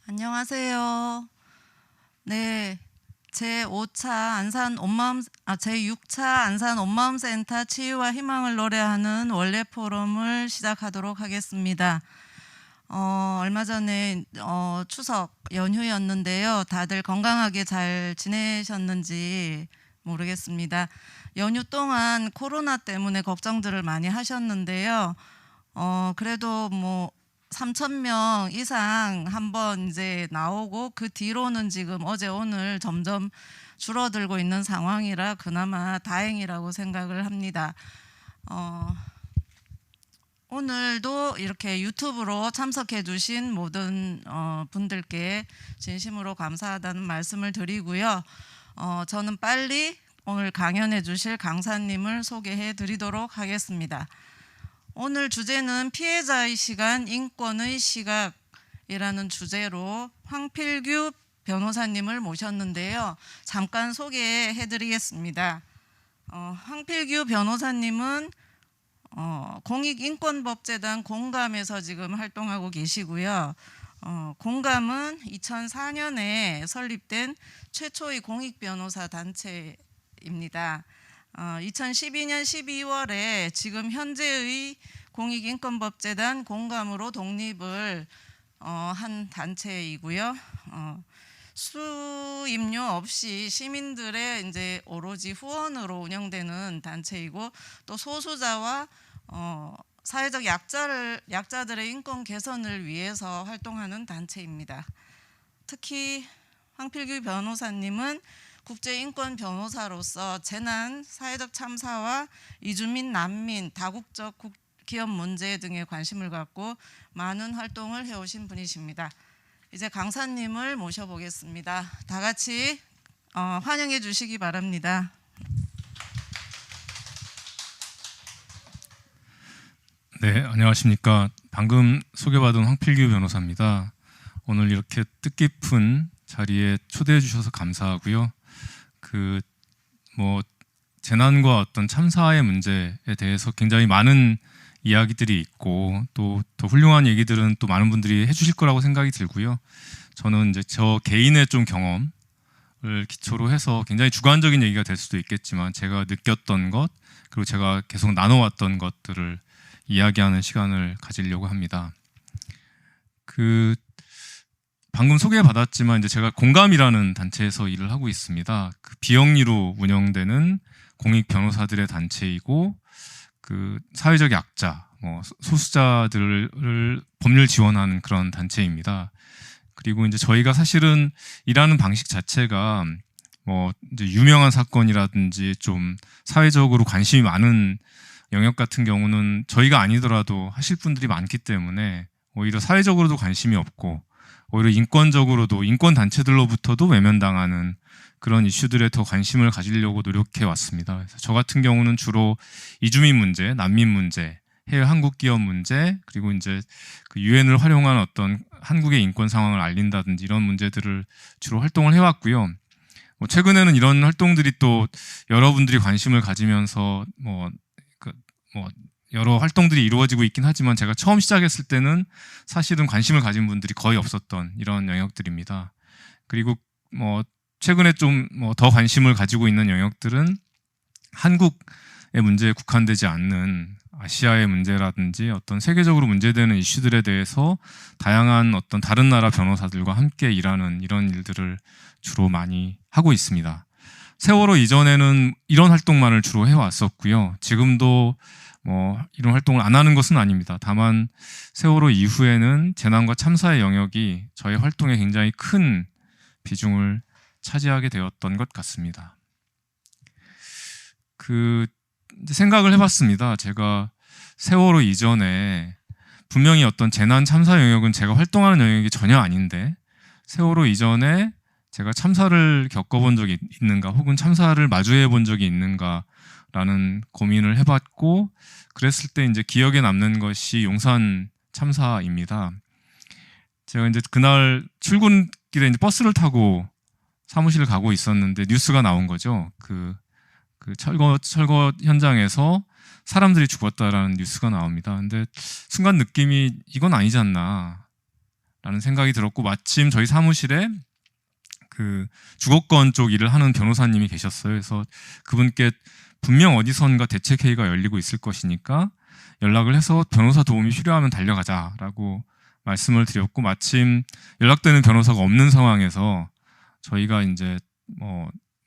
안녕하세요. 네, 제6차 안산 온마음센터 치유와 희망을 노래하는 원래 포럼을 시작하도록 하겠습니다. 얼마 전에 추석 연휴였는데요. 다들 건강하게 잘 지내셨는지 모르겠습니다. 연휴 동안 코로나 때문에 걱정들을 많이 하셨는데요. 그래도 3,000명 이상 한번 이제 나오고 그 뒤로는 지금 어제 오늘 점점 줄어들고 있는 상황이라 그나마 다행이라고 생각을 합니다. 오늘도 이렇게 유튜브로 참석해 주신 모든 분들께 진심으로 감사하다는 말씀을 드리고요. 저는 빨리 오늘 강연해 주실 강사님을 소개해 드리도록 하겠습니다. 오늘 주제는 피해자의 시간, 인권의 시각이라는 주제로 황필규 변호사님을 모셨는데요. 잠깐 소개해 드리겠습니다. 황필규 변호사님은 공익인권법재단 공감에서 지금 활동하고 계시고요. 공감은 2004년에 설립된 최초의 공익변호사 단체입니다. 2012년 12월에 지금 현재의 공익인권법재단 공감으로 독립을 한 단체이고요. 수임료 없이 시민들의 이제 오로지 후원으로 운영되는 단체이고 또 소수자와 사회적 약자들의 인권 개선을 위해서 활동하는 단체입니다. 특히 황필규 변호사님은 국제인권 변호사로서 재난, 사회적 참사와 이주민, 난민, 다국적 기업 문제 등에 관심을 갖고 많은 활동을 해오신 분이십니다. 이제 강사님을 모셔보겠습니다. 다 같이 환영해 주시기 바랍니다. 네, 안녕하십니까. 방금 소개받은 황필규 변호사입니다. 오늘 이렇게 뜻깊은 자리에 초대해 주셔서 감사하고요. 재난과 어떤 참사의 문제에 대해서 굉장히 많은 이야기들이 있고 또 더 훌륭한 얘기들은 또 많은 분들이 해주실 거라고 생각이 들고요. 저는 이제 저 개인의 좀 경험을 기초로 해서 굉장히 주관적인 얘기가 될 수도 있겠지만 제가 느꼈던 것 그리고 제가 계속 나눠왔던 것들을 이야기하는 시간을 가지려고 합니다. 방금 소개받았지만 이제 제가 공감이라는 단체에서 일을 하고 있습니다. 비영리로 운영되는 공익 변호사들의 단체이고 사회적 약자, 소수자들을 법률 지원하는 그런 단체입니다. 그리고 이제 저희가 사실은 일하는 방식 자체가 이제 유명한 사건이라든지 좀 사회적으로 관심이 많은 영역 같은 경우는 저희가 아니더라도 하실 분들이 많기 때문에 오히려 사회적으로도 관심이 없고 오히려 인권적으로도 인권 단체들로부터도 외면당하는 그런 이슈들에 더 관심을 가지려고 노력해 왔습니다. 그래서 저 같은 경우는 주로 이주민 문제, 난민 문제, 해외 한국 기업 문제, 그리고 이제 유엔을 활용한 어떤 한국의 인권 상황을 알린다든지 이런 문제들을 주로 활동을 해왔고요. 최근에는 이런 활동들이 또 여러분들이 관심을 가지면서 여러 활동들이 이루어지고 있긴 하지만 제가 처음 시작했을 때는 사실은 관심을 가진 분들이 거의 없었던 이런 영역들입니다. 그리고 최근에 좀 더 관심을 가지고 있는 영역들은 한국의 문제에 국한되지 않는 아시아의 문제라든지 어떤 세계적으로 문제되는 이슈들에 대해서 다양한 어떤 다른 나라 변호사들과 함께 일하는 이런 일들을 주로 많이 하고 있습니다. 세월호 이전에는 이런 활동만을 주로 해왔었고요. 지금도 이런 활동을 안 하는 것은 아닙니다. 다만 세월호 이후에는 재난과 참사의 영역이 저의 활동에 굉장히 큰 비중을 차지하게 되었던 것 같습니다. 생각을 해봤습니다. 제가 세월호 이전에 분명히 어떤 재난 참사 영역은 제가 활동하는 영역이 전혀 아닌데 세월호 이전에 제가 참사를 겪어본 적이 있는가 혹은 참사를 마주해 본 적이 있는가라는 고민을 해봤고 그랬을 때 이제 기억에 남는 것이 용산 참사입니다. 제가 이제 그날 출근길에 이제 버스를 타고 사무실을 가고 있었는데 뉴스가 나온 거죠. 철거 현장에서 사람들이 죽었다라는 뉴스가 나옵니다. 근데 순간 느낌이 이건 아니지 않나 라는 생각이 들었고, 마침 저희 사무실에 그 주거권 쪽 일을 하는 변호사님이 계셨어요. 그래서 그분께 분명 어디선가 대책회의가 열리고 있을 것이니까 연락을 해서 변호사 도움이 필요하면 달려가자라고 말씀을 드렸고, 마침 연락되는 변호사가 없는 상황에서 저희가 이제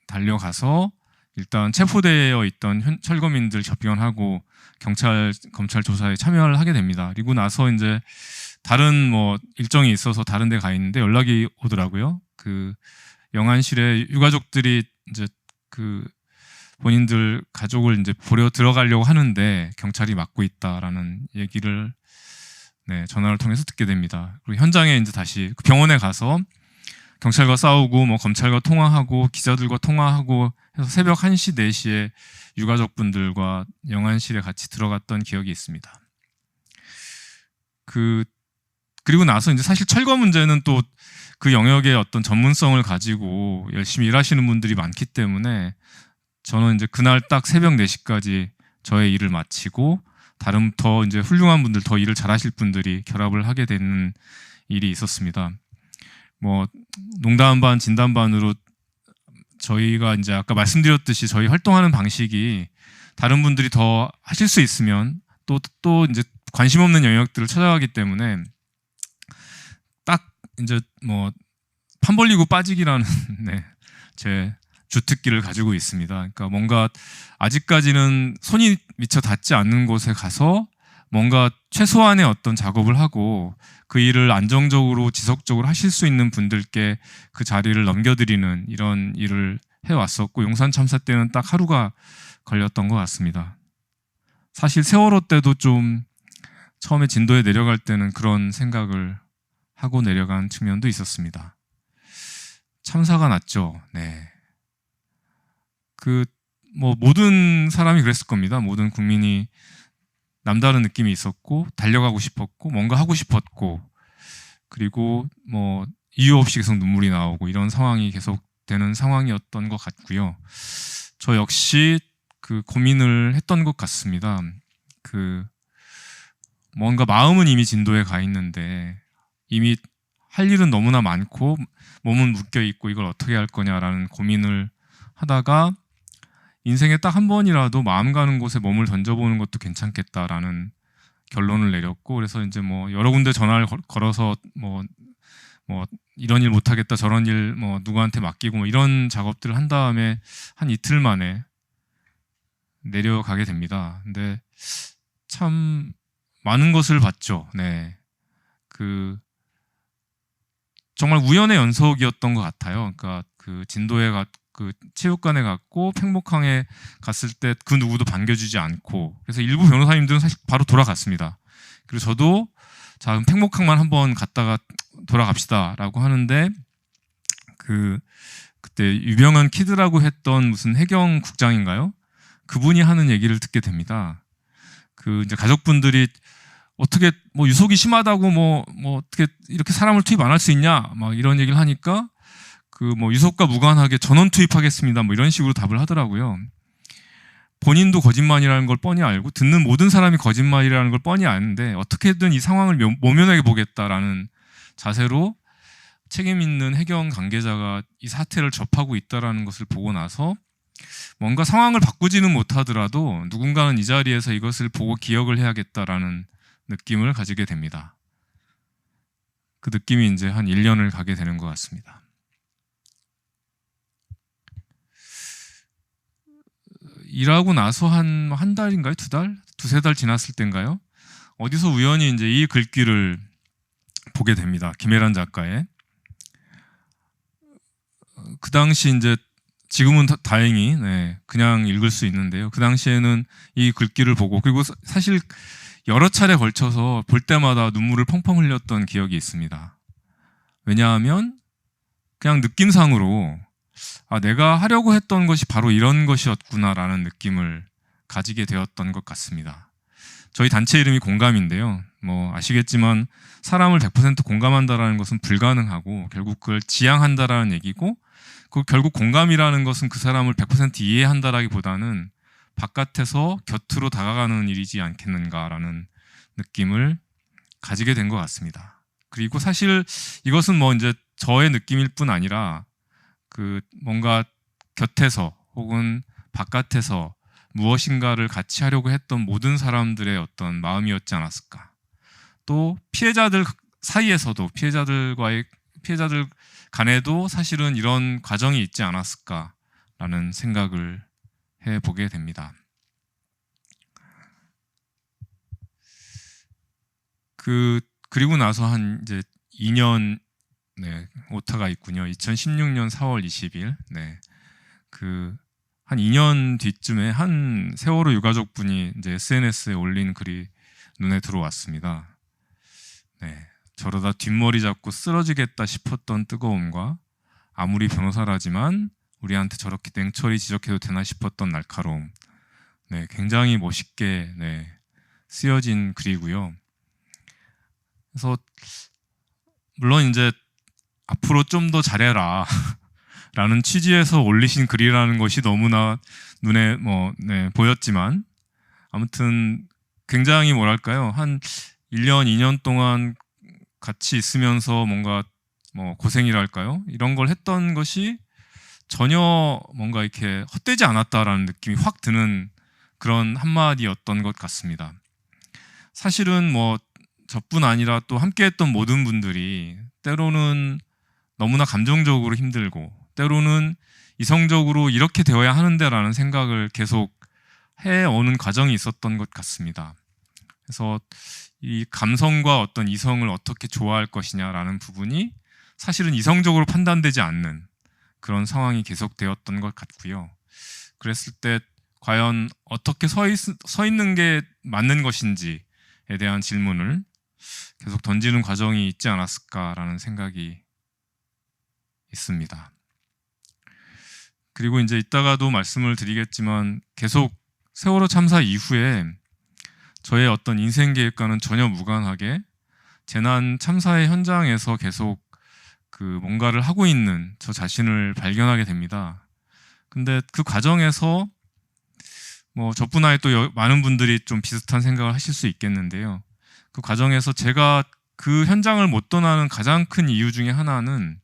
달려가서 일단 체포되어 있던 철거민들 접견하고 검찰 조사에 참여를 하게 됩니다. 그리고 나서 이제 다른 일정이 있어서 다른 데 가 있는데 연락이 오더라고요. 그 영안실에 유가족들이 이제 그 본인들 가족을 이제 보려 들어가려고 하는데 경찰이 막고 있다라는 얘기를 전화를 통해서 듣게 됩니다. 그리고 현장에 이제 다시 병원에 가서 경찰과 싸우고 검찰과 통화하고 기자들과 통화하고 해서 새벽 1시, 4시에 유가족분들과 영안실에 같이 들어갔던 기억이 있습니다. 그리고 나서 이제 사실 철거 문제는 또 그 영역의 어떤 전문성을 가지고 열심히 일하시는 분들이 많기 때문에 저는 이제 그날 딱 새벽 4시까지 저의 일을 마치고 다른 더 이제 훌륭한 분들, 더 일을 잘하실 분들이 결합을 하게 되는 일이 있었습니다. 농담 반 진담 반으로 저희가 이제 아까 말씀드렸듯이 저희 활동하는 방식이 다른 분들이 더 하실 수 있으면 또 이제 관심 없는 영역들을 찾아가기 때문에 딱 이제 판 벌리고 빠지기라는 제 주특기를 가지고 있습니다. 그러니까 뭔가 아직까지는 손이 미처 닿지 않는 곳에 가서 뭔가 최소한의 어떤 작업을 하고 그 일을 안정적으로 지속적으로 하실 수 있는 분들께 그 자리를 넘겨드리는 이런 일을 해왔었고, 용산 참사 때는 딱 하루가 걸렸던 것 같습니다. 사실 세월호 때도 좀 처음에 진도에 내려갈 때는 그런 생각을 하고 내려간 측면도 있었습니다. 참사가 났죠. 모든 사람이 그랬을 겁니다. 모든 국민이 남다른 느낌이 있었고, 달려가고 싶었고, 뭔가 하고 싶었고, 그리고 이유 없이 계속 눈물이 나오고 이런 상황이 계속되는 상황이었던 것 같고요. 저 역시 그 고민을 했던 것 같습니다. 뭔가 마음은 이미 진도에 가 있는데 이미 할 일은 너무나 많고 몸은 묶여 있고 이걸 어떻게 할 거냐라는 고민을 하다가 인생에 딱 한 번이라도 마음 가는 곳에 몸을 던져보는 것도 괜찮겠다라는 결론을 내렸고, 그래서 이제 여러 군데 전화를 걸어서 이런 일 못하겠다, 저런 일 누구한테 맡기고 이런 작업들을 한 다음에 한 이틀 만에 내려가게 됩니다. 근데 참 많은 것을 봤죠. 정말 우연의 연속이었던 것 같아요. 그러니까 그 진도에 그 체육관에 갔고 팽목항에 갔을 때 그 누구도 반겨주지 않고, 그래서 일부 변호사님들은 사실 바로 돌아갔습니다. 그리고 저도 자, 그럼 팽목항만 한번 갔다가 돌아갑시다라고 하는데 그때 유병헌 키드라고 했던 무슨 해경국장인가요? 그분이 하는 얘기를 듣게 됩니다. 이제 가족분들이 어떻게 유속이 심하다고 어떻게 이렇게 사람을 투입 안 할 수 있냐 막 이런 얘기를 하니까 유속과 무관하게 전원 투입하겠습니다 이런 식으로 답을 하더라고요. 본인도 거짓말이라는 걸 뻔히 알고 듣는 모든 사람이 거짓말이라는 걸 뻔히 아는데 어떻게든 이 상황을 모면하게 보겠다라는 자세로 책임 있는 해경 관계자가 이 사태를 접하고 있다라는 것을 보고 나서 뭔가 상황을 바꾸지는 못하더라도 누군가는 이 자리에서 이것을 보고 기억을 해야겠다라는 느낌을 가지게 됩니다. 그 느낌이 이제 한 1년을 가게 되는 것 같습니다. 일하고 나서 한 달인가요? 2달? 2-3달 지났을 때인가요? 어디서 우연히 이제 이 글귀를 보게 됩니다. 김혜란 작가의. 그 당시 이제 지금은 다행히 그냥 읽을 수 있는데요. 그 당시에는 이 글귀를 보고, 그리고 사실 여러 차례 걸쳐서 볼 때마다 눈물을 펑펑 흘렸던 기억이 있습니다. 왜냐하면 그냥 느낌상으로 내가 하려고 했던 것이 바로 이런 것이었구나라는 느낌을 가지게 되었던 것 같습니다. 저희 단체 이름이 공감인데요. 아시겠지만 사람을 100% 공감한다라는 것은 불가능하고 결국 그걸 지향한다라는 얘기고, 결국 공감이라는 것은 그 사람을 100% 이해한다라기보다는 바깥에서 곁으로 다가가는 일이지 않겠는가라는 느낌을 가지게 된 것 같습니다. 그리고 사실 이것은 뭐 이제 저의 느낌일 뿐 아니라 그 뭔가 곁에서 혹은 바깥에서 무엇인가를 같이 하려고 했던 모든 사람들의 어떤 마음이었지 않았을까. 또 피해자들 사이에서도 피해자들 간에도 사실은 이런 과정이 있지 않았을까라는 생각을 해보게 됩니다. 그리고 나서 한 이제 2년 오타가 있군요. 2016년 4월 20일. 한 2년 뒤쯤에 한 세월호 유가족 분이 이제 SNS에 올린 글이 눈에 들어왔습니다. 저러다 뒷머리 잡고 쓰러지겠다 싶었던 뜨거움과 아무리 변호사라지만 우리한테 저렇게 냉철히 지적해도 되나 싶었던 날카로움. 굉장히 멋있게 쓰여진 글이고요. 그래서 물론 이제 앞으로 좀 더 잘해라 라는 취지에서 올리신 글이라는 것이 너무나 눈에 보였지만 아무튼 굉장히 뭐랄까요, 한 1년, 2년 동안 같이 있으면서 뭔가 고생이랄까요, 이런 걸 했던 것이 전혀 뭔가 이렇게 헛되지 않았다라는 느낌이 확 드는 그런 한마디였던 것 같습니다. 사실은 저뿐 아니라 또 함께했던 모든 분들이 때로는 너무나 감정적으로 힘들고 때로는 이성적으로 이렇게 되어야 하는데라는 생각을 계속 해오는 과정이 있었던 것 같습니다. 그래서 이 감성과 어떤 이성을 어떻게 조화할 것이냐라는 부분이 사실은 이성적으로 판단되지 않는 그런 상황이 계속되었던 것 같고요. 그랬을 때 과연 어떻게 서 있는 게 맞는 것인지에 대한 질문을 계속 던지는 과정이 있지 않았을까라는 생각이 있습니다. 그리고 이제 이따가도 말씀을 드리겠지만 계속 세월호 참사 이후에 저의 어떤 인생 계획과는 전혀 무관하게 재난 참사의 현장에서 계속 뭔가를 하고 있는 저 자신을 발견하게 됩니다. 근데 그 과정에서 저뿐 아니라 또 많은 분들이 좀 비슷한 생각을 하실 수 있겠는데요. 그 과정에서 제가 그 현장을 못 떠나는 가장 큰 이유 중에 하나는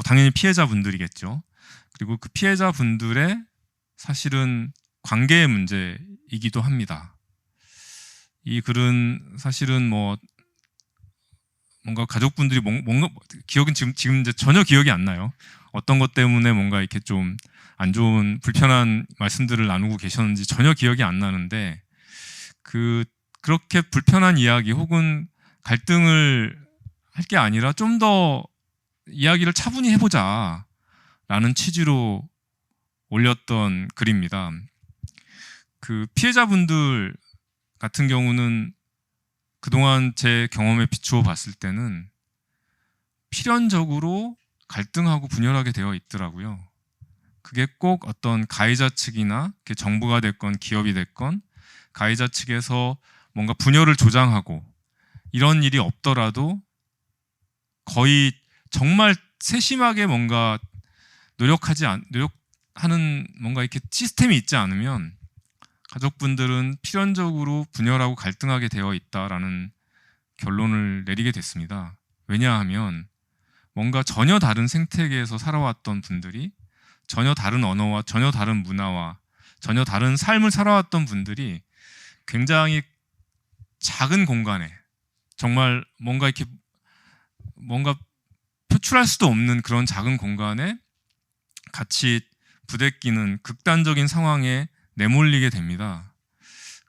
당연히 피해자분들이겠죠. 그리고 그 피해자분들의 사실은 관계의 문제이기도 합니다. 이 글은 사실은 뭔가 가족분들이 뭔가 기억은 지금 이제 전혀 기억이 안 나요. 어떤 것 때문에 뭔가 이렇게 좀 안 좋은 불편한 말씀들을 나누고 계셨는지 전혀 기억이 안 나는데 그렇게 불편한 이야기 혹은 갈등을 할 게 아니라 좀 더 이야기를 차분히 해보자 라는 취지로 올렸던 글입니다. 그 피해자분들 같은 경우는 그동안 제 경험에 비추어 봤을 때는 필연적으로 갈등하고 분열하게 되어 있더라고요. 그게 꼭 어떤 가해자 측이나 정부가 됐건 기업이 됐건 가해자 측에서 뭔가 분열을 조장하고 이런 일이 없더라도 거의 정말 세심하게 뭔가 노력하는 뭔가 이렇게 시스템이 있지 않으면 가족분들은 필연적으로 분열하고 갈등하게 되어 있다라는 결론을 내리게 됐습니다. 왜냐하면 뭔가 전혀 다른 생태계에서 살아왔던 분들이 전혀 다른 언어와 전혀 다른 문화와 전혀 다른 삶을 살아왔던 분들이 굉장히 작은 공간에 정말 뭔가 표출할 수도 없는 그런 작은 공간에 같이 부대끼는 극단적인 상황에 내몰리게 됩니다.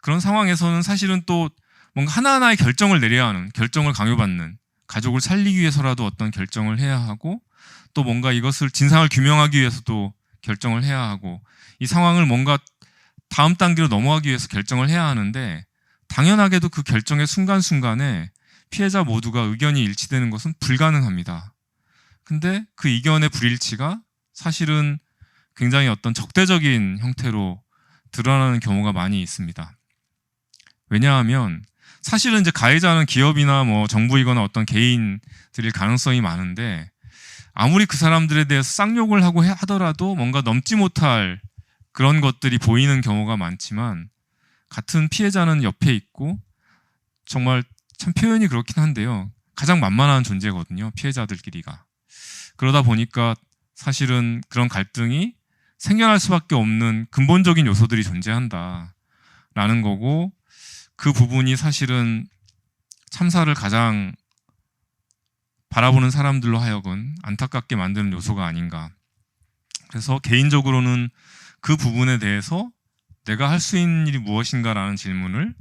그런 상황에서는 사실은 또 뭔가 하나하나의 결정을 내려야 하는, 결정을 강요받는, 가족을 살리기 위해서라도 어떤 결정을 해야 하고 또 뭔가 이것을 진상을 규명하기 위해서도 결정을 해야 하고 이 상황을 뭔가 다음 단계로 넘어가기 위해서 결정을 해야 하는데 당연하게도 그 결정의 순간순간에 피해자 모두가 의견이 일치되는 것은 불가능합니다. 근데 그 의견의 불일치가 사실은 굉장히 어떤 적대적인 형태로 드러나는 경우가 많이 있습니다. 왜냐하면 사실은 이제 가해자는 기업이나 정부이거나 어떤 개인들일 가능성이 많은데 아무리 그 사람들에 대해서 쌍욕을 하고 하더라도 뭔가 넘지 못할 그런 것들이 보이는 경우가 많지만 같은 피해자는 옆에 있고 정말 참 표현이 그렇긴 한데요. 가장 만만한 존재거든요. 피해자들끼리가. 그러다 보니까 사실은 그런 갈등이 생겨날 수밖에 없는 근본적인 요소들이 존재한다라는 거고, 그 부분이 사실은 참사를 가장 바라보는 사람들로 하여금 안타깝게 만드는 요소가 아닌가. 그래서 개인적으로는 그 부분에 대해서 내가 할 수 있는 일이 무엇인가라는 질문을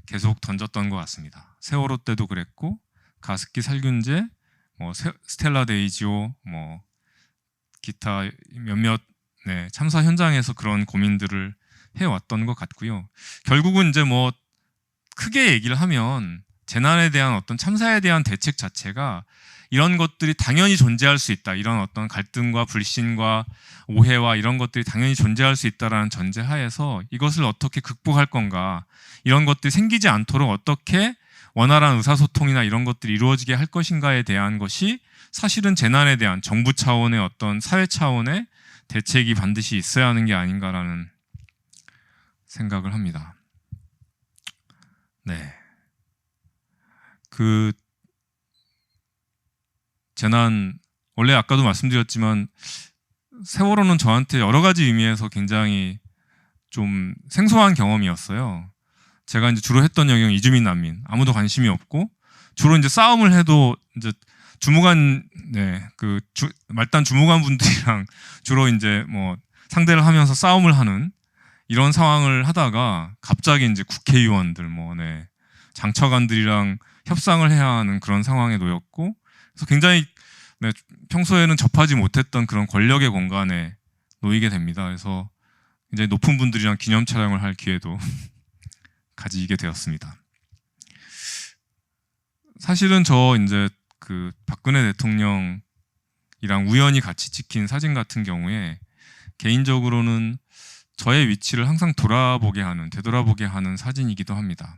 계속 던졌던 것 같습니다. 세월호 때도 그랬고, 가습기 살균제, 스텔라 데이지오, 기타 몇몇 참사 현장에서 그런 고민들을 해왔던 것 같고요. 결국은 이제 크게 얘기를 하면 재난에 대한 어떤 참사에 대한 대책 자체가 이런 것들이 당연히 존재할 수 있다. 이런 어떤 갈등과 불신과 오해와 이런 것들이 당연히 존재할 수 있다라는 전제하에서 이것을 어떻게 극복할 건가, 이런 것들이 생기지 않도록 어떻게 원활한 의사소통이나 이런 것들이 이루어지게 할 것인가에 대한 것이 사실은 재난에 대한 정부 차원의 어떤 사회 차원의 대책이 반드시 있어야 하는 게 아닌가라는 생각을 합니다. 네. 그 재난, 원래 아까도 말씀드렸지만 세월호는 저한테 여러 가지 의미에서 굉장히 좀 생소한 경험이었어요. 제가 이제 주로 했던 영역은 이주민 난민, 아무도 관심이 없고, 주로 이제 싸움을 해도 이제 주무관, 말단 주무관 분들이랑 주로 이제 상대를 하면서 싸움을 하는 이런 상황을 하다가 갑자기 이제 국회의원들, 장처관들이랑 협상을 해야 하는 그런 상황에 놓였고, 그래서 굉장히 평소에는 접하지 못했던 그런 권력의 공간에 놓이게 됩니다. 그래서 굉장히 높은 분들이랑 기념 촬영을 할 기회도 가지게 되었습니다. 사실은 저 이제 그 박근혜 대통령이랑 우연히 같이 찍힌 사진 같은 경우에 개인적으로는 저의 위치를 항상 되돌아보게 하는 사진이기도 합니다.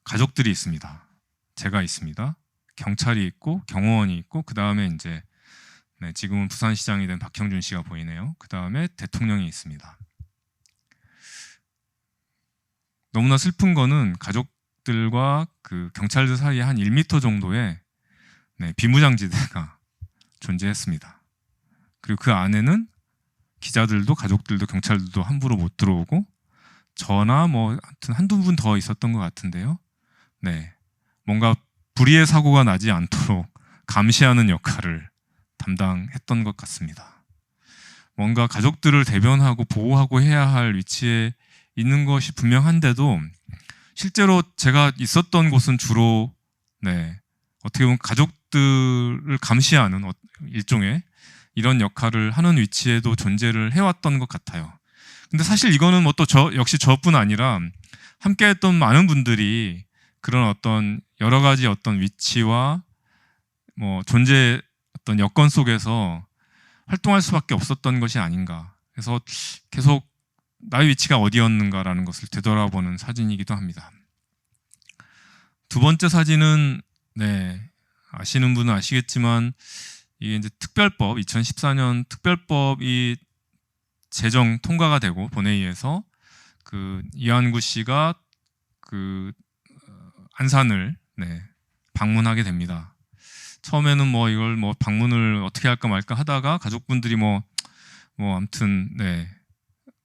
가족들이 있습니다. 제가 있습니다. 경찰이 있고 경호원이 있고, 그 다음에 이제 지금은 부산시장이 된 박형준 씨가 보이네요. 그 다음에 대통령이 있습니다. 너무나 슬픈 거는 가족들과 그 경찰들 사이에 한 1m 정도의 비무장지대가 존재했습니다. 그리고 그 안에는 기자들도 가족들도 경찰들도 함부로 못 들어오고, 저나 하여튼 한두 분 더 있었던 것 같은데요. 뭔가 불의의 사고가 나지 않도록 감시하는 역할을 담당했던 것 같습니다. 뭔가 가족들을 대변하고 보호하고 해야 할 위치에 있는 것이 분명한데도 실제로 제가 있었던 곳은 주로 어떻게 보면 가족들을 감시하는 일종의 이런 역할을 하는 위치에도 존재를 해왔던 것 같아요. 근데 사실 이거는 역시 저뿐 아니라 함께했던 많은 분들이 그런 어떤 여러 가지 어떤 위치와 존재 어떤 여건 속에서 활동할 수밖에 없었던 것이 아닌가. 그래서 계속 나의 위치가 어디였는가라는 것을 되돌아보는 사진이기도 합니다. 두 번째 사진은 아시는 분은 아시겠지만 이게 이제 특별법, 2014년 특별법이 제정 통과가 되고 본회의에서 그 이한구 씨가 그 안산을 방문하게 됩니다. 처음에는 이걸 방문을 어떻게 할까 말까 하다가 가족분들이 아무튼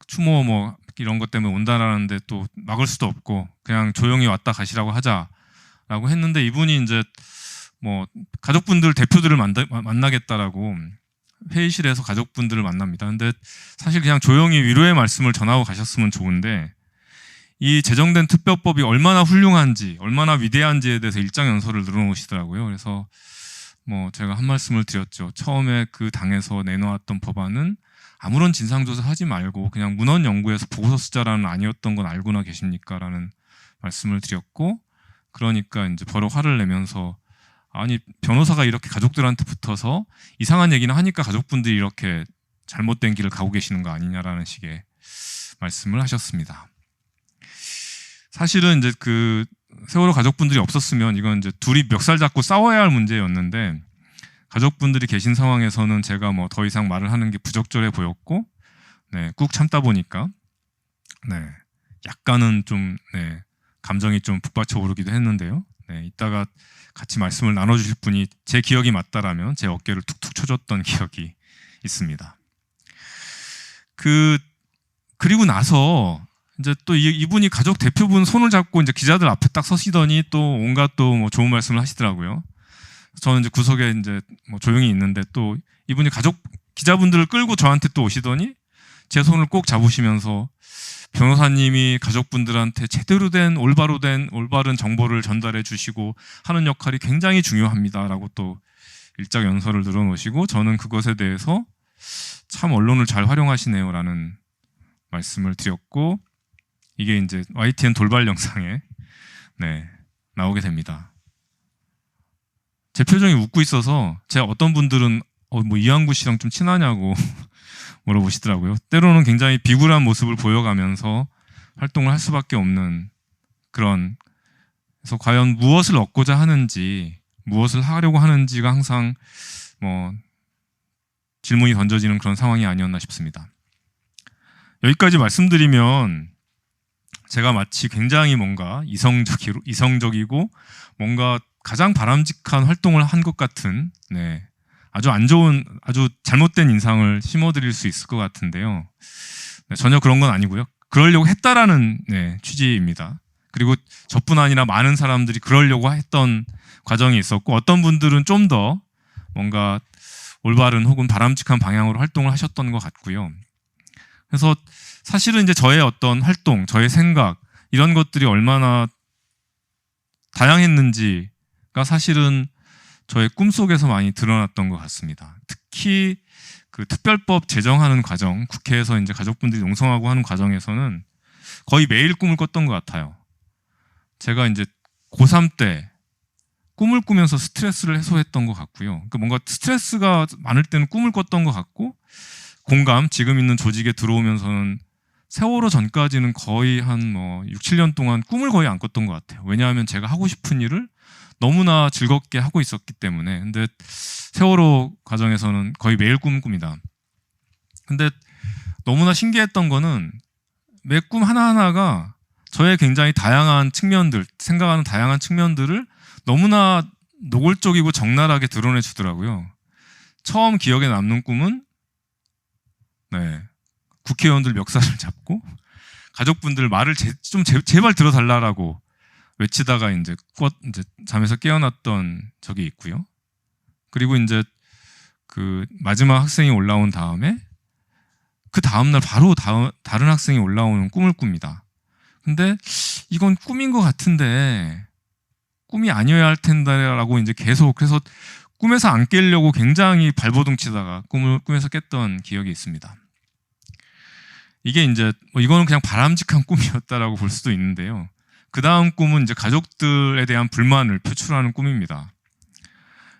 추모 이런 것 때문에 온다라는데 또 막을 수도 없고 그냥 조용히 왔다 가시라고 하자라고 했는데, 이분이 이제 가족분들 대표들을 만나겠다라고 회의실에서 가족분들을 만납니다. 근데 사실 그냥 조용히 위로의 말씀을 전하고 가셨으면 좋은데, 이 제정된 특별법이 얼마나 훌륭한지, 얼마나 위대한지에 대해서 일장연설을 늘어놓으시더라고요. 그래서 제가 한 말씀을 드렸죠. 처음에 그 당에서 내놓았던 법안은 아무런 진상조사 하지 말고 그냥 문헌 연구에서 보고서 쓰자라는 아니었던 건 알고나 계십니까? 라는 말씀을 드렸고, 그러니까 이제 버럭 화를 내면서 아니 변호사가 이렇게 가족들한테 붙어서 이상한 얘기는 하니까 가족분들이 이렇게 잘못된 길을 가고 계시는 거 아니냐라는 식의 말씀을 하셨습니다. 사실은 이제 그 세월호 가족분들이 없었으면 이건 이제 둘이 멱살 잡고 싸워야 할 문제였는데, 가족분들이 계신 상황에서는 제가 더 이상 말을 하는 게 부적절해 보였고, 꾹 참다 보니까 약간은 좀 감정이 좀 북받쳐 오르기도 했는데요. 이따가 같이 말씀을 나눠주실 분이 제 기억이 맞다라면 제 어깨를 툭툭 쳐줬던 기억이 있습니다. 그리고 나서 이제 또 이분이 가족 대표분 손을 잡고 이제 기자들 앞에 딱 서시더니 또 온갖 또 뭐 좋은 말씀을 하시더라고요. 저는 이제 구석에 이제 뭐 조용히 있는데 또 이분이 기자분들을 끌고 저한테 또 오시더니 제 손을 꼭 잡으시면서 변호사님이 가족분들한테 제대로 된 올바른 정보를 전달해 주시고 하는 역할이 굉장히 중요합니다라고 또 일작연설을 늘어놓으시고 저는 그것에 대해서 참 언론을 잘 활용하시네요라는 말씀을 드렸고 이게 이제 YTN 돌발 영상에 나오게 됩니다. 제 표정이 웃고 있어서 제가 어떤 분들은 뭐 이한구 씨랑 좀 친하냐고 물어보시더라고요. 때로는 굉장히 비굴한 모습을 보여가면서 활동을 할 수밖에 없는 그런 그래서 과연 무엇을 얻고자 하는지 무엇을 하려고 하는지가 항상 뭐 질문이 던져지는 그런 상황이 아니었나 싶습니다. 여기까지 말씀드리면 제가 마치 굉장히 뭔가 이성적이고 뭔가 가장 바람직한 활동을 한 것 같은 아주 안 좋은 아주 잘못된 인상을 심어드릴 수 있을 것 같은데요. 전혀 그런 건 아니고요. 그러려고 했다라는 취지입니다. 그리고 저뿐 아니라 많은 사람들이 그러려고 했던 과정이 있었고 어떤 분들은 좀 더 뭔가 올바른 혹은 바람직한 방향으로 활동을 하셨던 것 같고요. 그래서 사실은 이제 저의 어떤 활동, 저의 생각 이런 것들이 얼마나 다양했는지가 사실은 저의 꿈속에서 많이 드러났던 것 같습니다. 특히 그 특별법 제정하는 과정, 국회에서 이제 가족분들이 농성하고 하는 과정에서는 거의 매일 꿈을 꿨던 것 같아요. 제가 이제 고3 때 꿈을 꾸면서 스트레스를 해소했던 것 같고요. 그러니까 뭔가 스트레스가 많을 때는 꿈을 꿨던 것 같고 공감, 지금 있는 조직에 들어오면서는 세월호 전까지는 거의 한 6, 7년 동안 꿈을 거의 안 꿨던 것 같아요. 왜냐하면 제가 하고 싶은 일을 너무나 즐겁게 하고 있었기 때문에. 근데 세월호 과정에서는 거의 매일 꿈을 꿉니다. 근데 너무나 신기했던 거는 매 꿈 하나하나가 저의 굉장히 다양한 측면들, 생각하는 다양한 측면들을 너무나 노골적이고 적나라하게 드러내 주더라고요. 처음 기억에 남는 꿈은 국회의원들 멱살을 잡고 가족분들 말을 제발 들어달라라고 외치다가 이제 잠에서 깨어났던 적이 있고요. 그리고 이제 그 마지막 학생이 올라온 다음에 그 다음날 바로 다른 학생이 올라오는 꿈을 꿉니다. 근데 이건 꿈인 것 같은데 꿈이 아니어야 할 텐데라고 이제 계속 그래서 꿈에서 안 깨려고 굉장히 발버둥 치다가 꿈에서 깼던 기억이 있습니다. 이게 이제 이거는 그냥 바람직한 꿈이었다라고 볼 수도 있는데요. 그 다음 꿈은 이제 가족들에 대한 불만을 표출하는 꿈입니다.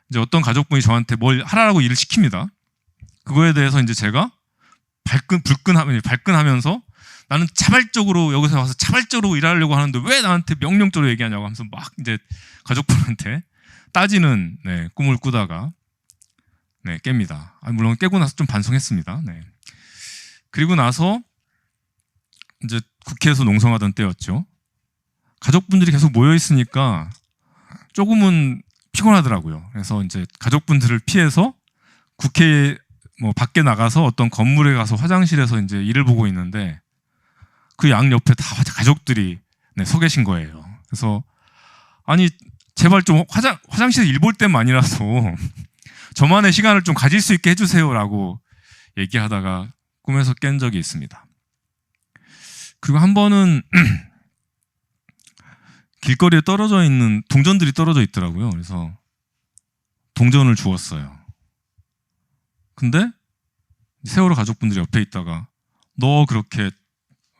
이제 어떤 가족분이 저한테 뭘 하라고 일을 시킵니다. 그거에 대해서 이제 제가 발끈하면서 나는 자발적으로 여기서 와서 자발적으로 일하려고 하는데 왜 나한테 명령적으로 얘기하냐고 하면서 막 이제 가족분한테 따지는 꿈을 꾸다가 깹니다. 물론 깨고 나서 좀 반성했습니다. 그리고 나서 이제 국회에서 농성하던 때였죠. 가족분들이 계속 모여 있으니까 조금은 피곤하더라고요. 그래서 이제 가족분들을 피해서 국회 밖에 나가서 어떤 건물에 가서 화장실에서 이제 일을 보고 있는데 그 양 옆에 다 가족들이 서 계신 거예요. 그래서 아니 제발 좀 화장실에 일 볼 때만이라도 저만의 시간을 좀 가질 수 있게 해주세요라고 얘기하다가 꿈에서 깬 적이 있습니다. 그리고 한 번은 길거리에 떨어져 있는 동전들이 떨어져 있더라고요. 그래서 동전을 주웠어요. 근데 세월호 가족분들이 옆에 있다가 너 그렇게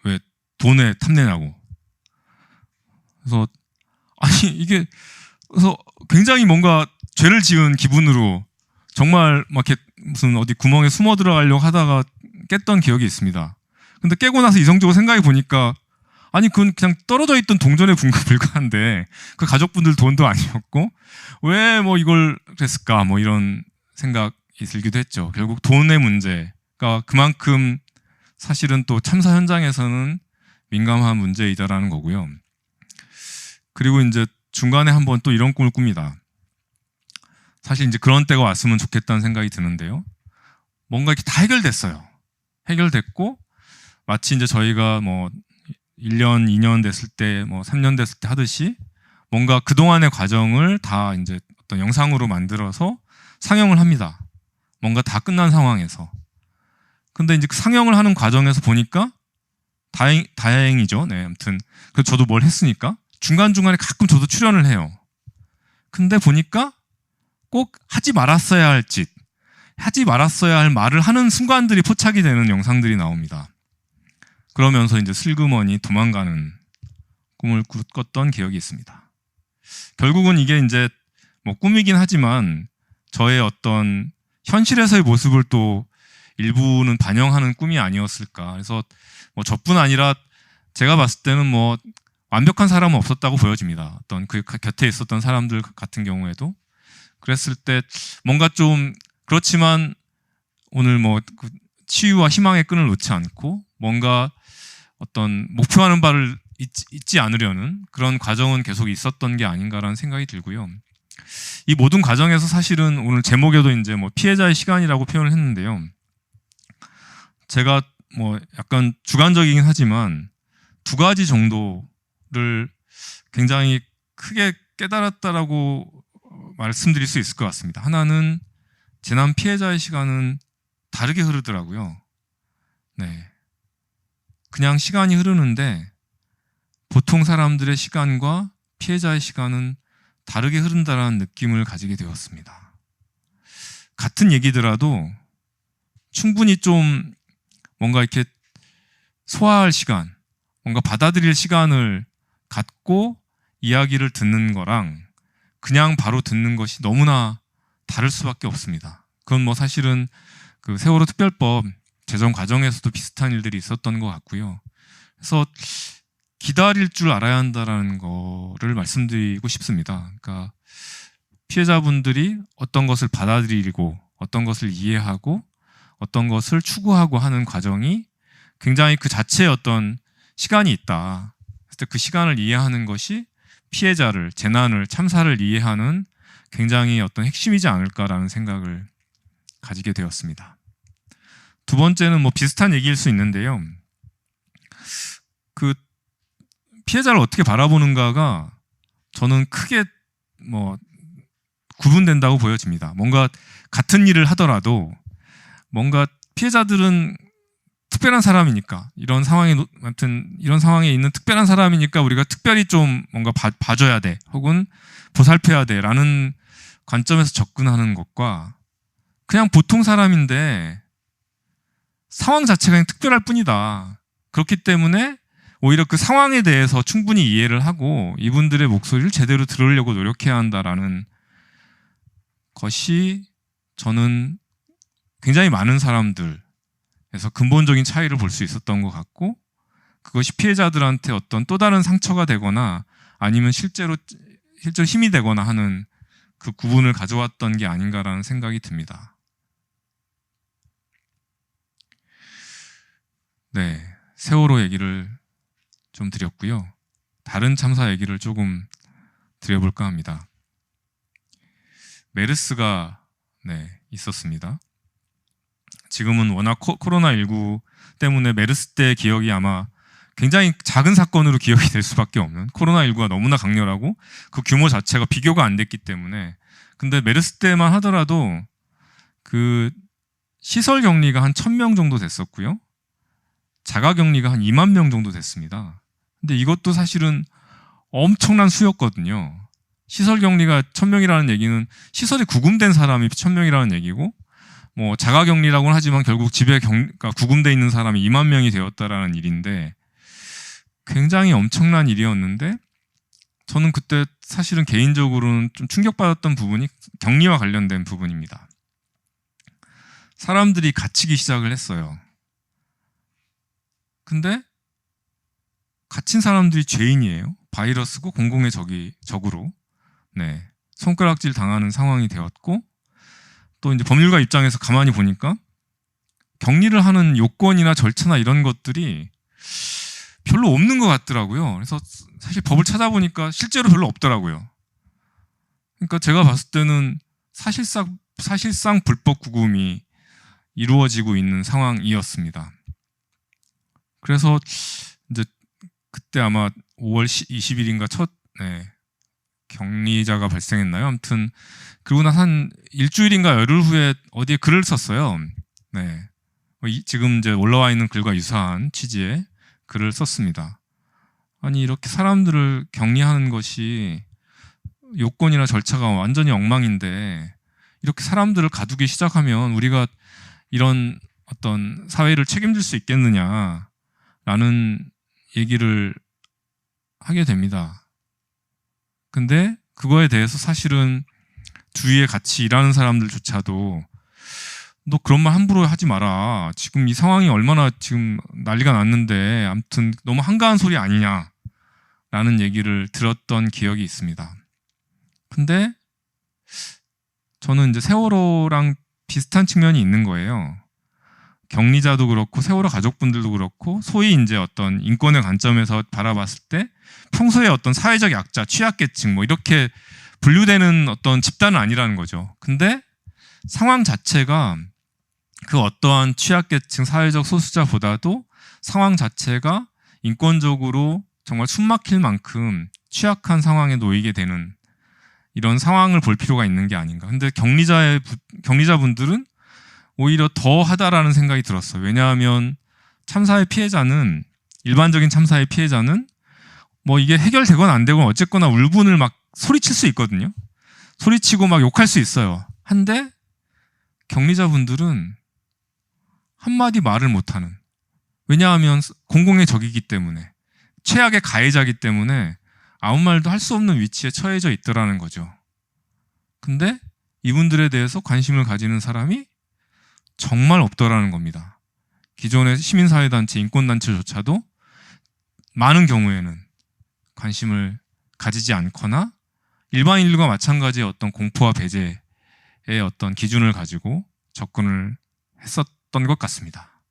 왜 돈에 탐내냐고. 그래서 아니 이게 그래서 굉장히 뭔가 죄를 지은 기분으로 정말 막 이렇게 무슨 어디 구멍에 숨어 들어가려고 하다가 깼던 기억이 있습니다. 근데 깨고 나서 이성적으로 생각해 보니까 아니 그건 그냥 떨어져 있던 동전에 불과한데 그 가족분들 돈도 아니었고 왜 이걸 그랬을까 이런 생각이 들기도 했죠. 결국 돈의 문제가 그만큼 사실은 또 참사 현장에서는 민감한 문제이다라는 거고요. 그리고 이제 중간에 한번 또 이런 꿈을 꿉니다. 사실 이제 그런 때가 왔으면 좋겠다는 생각이 드는데요. 뭔가 이렇게 다 해결됐어요. 해결됐고 마치 이제 저희가 뭐 1년, 2년 됐을 때, 뭐 3년 됐을 때 하듯이 뭔가 그동안의 과정을 다 이제 어떤 영상으로 만들어서 상영을 합니다. 뭔가 다 끝난 상황에서. 근데 이제 그 상영을 하는 과정에서 보니까 다행이죠. 네, 아무튼. 그래서 저도 뭘 했으니까 중간중간에 가끔 저도 출연을 해요. 근데 보니까 꼭 하지 말았어야 할 짓, 하지 말았어야 할 말을 하는 순간들이 포착이 되는 영상들이 나옵니다. 그러면서 이제 슬그머니 도망가는 꿈을 꿨던 기억이 있습니다. 결국은 이게 이제 뭐 꿈이긴 하지만 저의 어떤 현실에서의 모습을 또 일부는 반영하는 꿈이 아니었을까. 그래서 뭐 저뿐 아니라 제가 봤을 때는 뭐 완벽한 사람은 없었다고 보여집니다. 어떤 그 곁에 있었던 사람들 같은 경우에도 그랬을 때 뭔가 좀 그렇지만 오늘 뭐 치유와 희망의 끈을 놓지 않고 뭔가 어떤 목표하는 바를 잊지 않으려는 그런 과정은 계속 있었던 게 아닌가라는 생각이 들고요. 이 모든 과정에서 사실은 오늘 제목에도 이제 뭐 피해자의 시간이라고 표현을 했는데요. 제가 뭐 약간 주관적이긴 하지만 두 가지 정도를 굉장히 크게 깨달았다라고 말씀드릴 수 있을 것 같습니다. 하나는 재난 피해자의 시간은 다르게 흐르더라고요. 네. 그냥 시간이 흐르는데 보통 사람들의 시간과 피해자의 시간은 다르게 흐른다라는 느낌을 가지게 되었습니다. 같은 얘기더라도 충분히 좀 뭔가 이렇게 소화할 시간, 뭔가 받아들일 시간을 갖고 이야기를 듣는 거랑 그냥 바로 듣는 것이 너무나 다를 수밖에 없습니다. 그건 뭐 사실은 그 세월호 특별법 제정 과정에서도 비슷한 일들이 있었던 것 같고요. 그래서 기다릴 줄 알아야 한다는 거를 말씀드리고 싶습니다. 그러니까 피해자분들이 어떤 것을 받아들이고 어떤 것을 이해하고 어떤 것을 추구하고 하는 과정이 굉장히 그 자체의 어떤 시간이 있다. 그래서 그 시간을 이해하는 것이 피해자를, 재난을, 참사를 이해하는 굉장히 어떤 핵심이지 않을까라는 생각을 가지게 되었습니다. 두 번째는 뭐 비슷한 얘기일 수 있는데요. 그 피해자를 어떻게 바라보는가가 저는 크게 뭐 구분된다고 보여집니다. 뭔가 같은 일을 하더라도 뭔가 피해자들은 특별한 사람이니까 이런 상황에 아무튼 이런 상황에 있는 특별한 사람이니까 우리가 특별히 좀 뭔가 봐줘야 돼 혹은 보살펴야 돼라는 관점에서 접근하는 것과 그냥 보통 사람인데 상황 자체가 그냥 특별할 뿐이다. 그렇기 때문에 오히려 그 상황에 대해서 충분히 이해를 하고 이분들의 목소리를 제대로 들으려고 노력해야 한다라는 것이 저는 굉장히 많은 사람들에서 근본적인 차이를 볼 수 있었던 것 같고 그것이 피해자들한테 어떤 또 다른 상처가 되거나 아니면 실제로 힘이 되거나 하는 그 구분을 가져왔던 게 아닌가라는 생각이 듭니다. 네, 세월호 얘기를 좀 드렸고요. 다른 참사 얘기를 조금 드려볼까 합니다. 메르스가 있었습니다. 지금은 워낙 코로나19 때문에 메르스 때 기억이 아마 굉장히 작은 사건으로 기억이 될 수밖에 없는 코로나19가 너무나 강렬하고 그 규모 자체가 비교가 안 됐기 때문에 근데 메르스 때만 하더라도 그 시설 격리가 한 1000명 정도 됐었고요. 자가 격리가 한 2만 명 정도 됐습니다. 근데 이것도 사실은 엄청난 수였거든요. 시설 격리가 1000명이라는 얘기는 시설에 구금된 사람이 1000명이라는 얘기고 뭐 자가 격리라고는 하지만 결국 집에 그러니까 구금돼 있는 사람이 2만 명이 되었다라는 일인데 굉장히 엄청난 일이었는데 저는 그때 사실은 개인적으로는 좀 충격받았던 부분이 격리와 관련된 부분입니다. 사람들이 갇히기 시작을 했어요. 근데 갇힌 사람들이 죄인이에요. 바이러스고 공공의 적으로 손가락질 당하는 상황이 되었고 또 이제 법률가 입장에서 가만히 보니까 격리를 하는 요건이나 절차나 이런 것들이 별로 없는 것 같더라고요. 그래서 사실 법을 찾아보니까 실제로 별로 없더라고요. 그러니까 제가 봤을 때는 사실상 불법 구금이 이루어지고 있는 상황이었습니다. 그래서 이제 그때 아마 5월 20일인가 첫 격리자가 발생했나요? 아무튼 그러고 나서 한 일주일인가 열흘 후에 어디에 글을 썼어요. 지금 이제 올라와 있는 글과 유사한 취지의 글을 썼습니다. 아니 이렇게 사람들을 격리하는 것이 요건이나 절차가 완전히 엉망인데 이렇게 사람들을 가두기 시작하면 우리가 이런 어떤 사회를 책임질 수 있겠느냐라는 얘기를 하게 됩니다. 근데 그거에 대해서 사실은 주위에 같이 일하는 사람들조차도 너 그런 말 함부로 하지 마라. 지금 이 상황이 얼마나 지금 난리가 났는데 아무튼 너무 한가한 소리 아니냐라는 얘기를 들었던 기억이 있습니다. 근데 저는 이제 세월호랑 비슷한 측면이 있는 거예요. 격리자도 그렇고 세월호 가족분들도 그렇고 소위 이제 어떤 인권의 관점에서 바라봤을 때 평소에 어떤 사회적 약자, 취약계층 뭐 이렇게 분류되는 어떤 집단은 아니라는 거죠. 근데 상황 자체가 그 어떠한 취약계층, 사회적 소수자보다도 상황 자체가 인권적으로 정말 숨막힐 만큼 취약한 상황에 놓이게 되는 이런 상황을 볼 필요가 있는 게 아닌가. 근데 격리자분들은 오히려 더 하다라는 생각이 들었어요. 왜냐하면 참사의 피해자는 일반적인 참사의 피해자는 뭐 이게 해결되건 안 되건 어쨌거나 울분을 막 소리칠 수 있거든요. 소리치고 막 욕할 수 있어요. 한데 격리자분들은 한마디 말을 못하는. 왜냐하면 공공의 적이기 때문에 최악의 가해자이기 때문에 아무 말도 할 수 없는 위치에 처해져 있더라는 거죠. 근데 이분들에 대해서 관심을 가지는 사람이 정말 없더라는 겁니다. 기존의 시민사회단체, 인권단체조차도 많은 경우에는 관심을 가지지 않거나 일반인들과 마찬가지의 어떤 공포와 배제의 어떤 기준을 가지고 접근을 했었던 것 같습니다.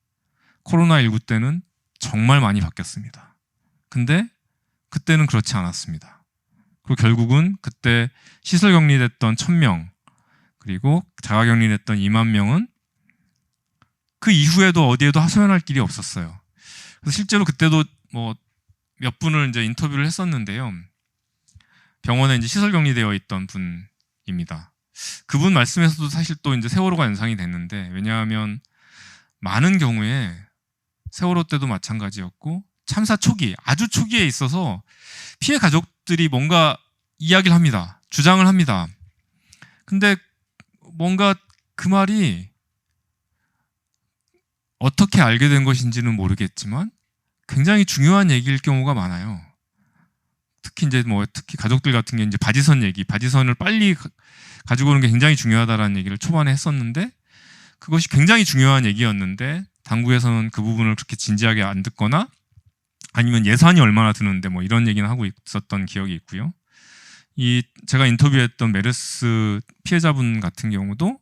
코로나19 때는 정말 많이 바뀌었습니다. 근데 그때는 그렇지 않았습니다. 그리고 결국은 그때 시설 격리됐던 1000명 그리고 자가 격리됐던 2만 명은 그 이후에도 어디에도 하소연할 길이 없었어요. 그래서 실제로 그때도 뭐 몇 분을 이제 인터뷰를 했었는데요. 병원에 이제 시설 격리되어 있던 분입니다. 그분 말씀에서도 사실 또 이제 세월호가 연상이 됐는데 왜냐하면 많은 경우에 세월호 때도 마찬가지였고 참사 초기, 아주 초기에 있어서 피해 가족들이 뭔가 이야기를 합니다. 주장을 합니다. 근데 뭔가 그 말이 어떻게 알게 된 것인지는 모르겠지만 굉장히 중요한 얘기일 경우가 많아요. 특히 가족들 같은 게 이제 바지선 얘기, 바지선을 빨리 가지고 오는 게 굉장히 중요하다라는 얘기를 초반에 했었는데 그것이 굉장히 중요한 얘기였는데 당국에서는 그 부분을 그렇게 진지하게 안 듣거나 아니면 예산이 얼마나 드는데 뭐 이런 얘기는 하고 있었던 기억이 있고요. 제가 인터뷰했던 메르스 피해자분 같은 경우도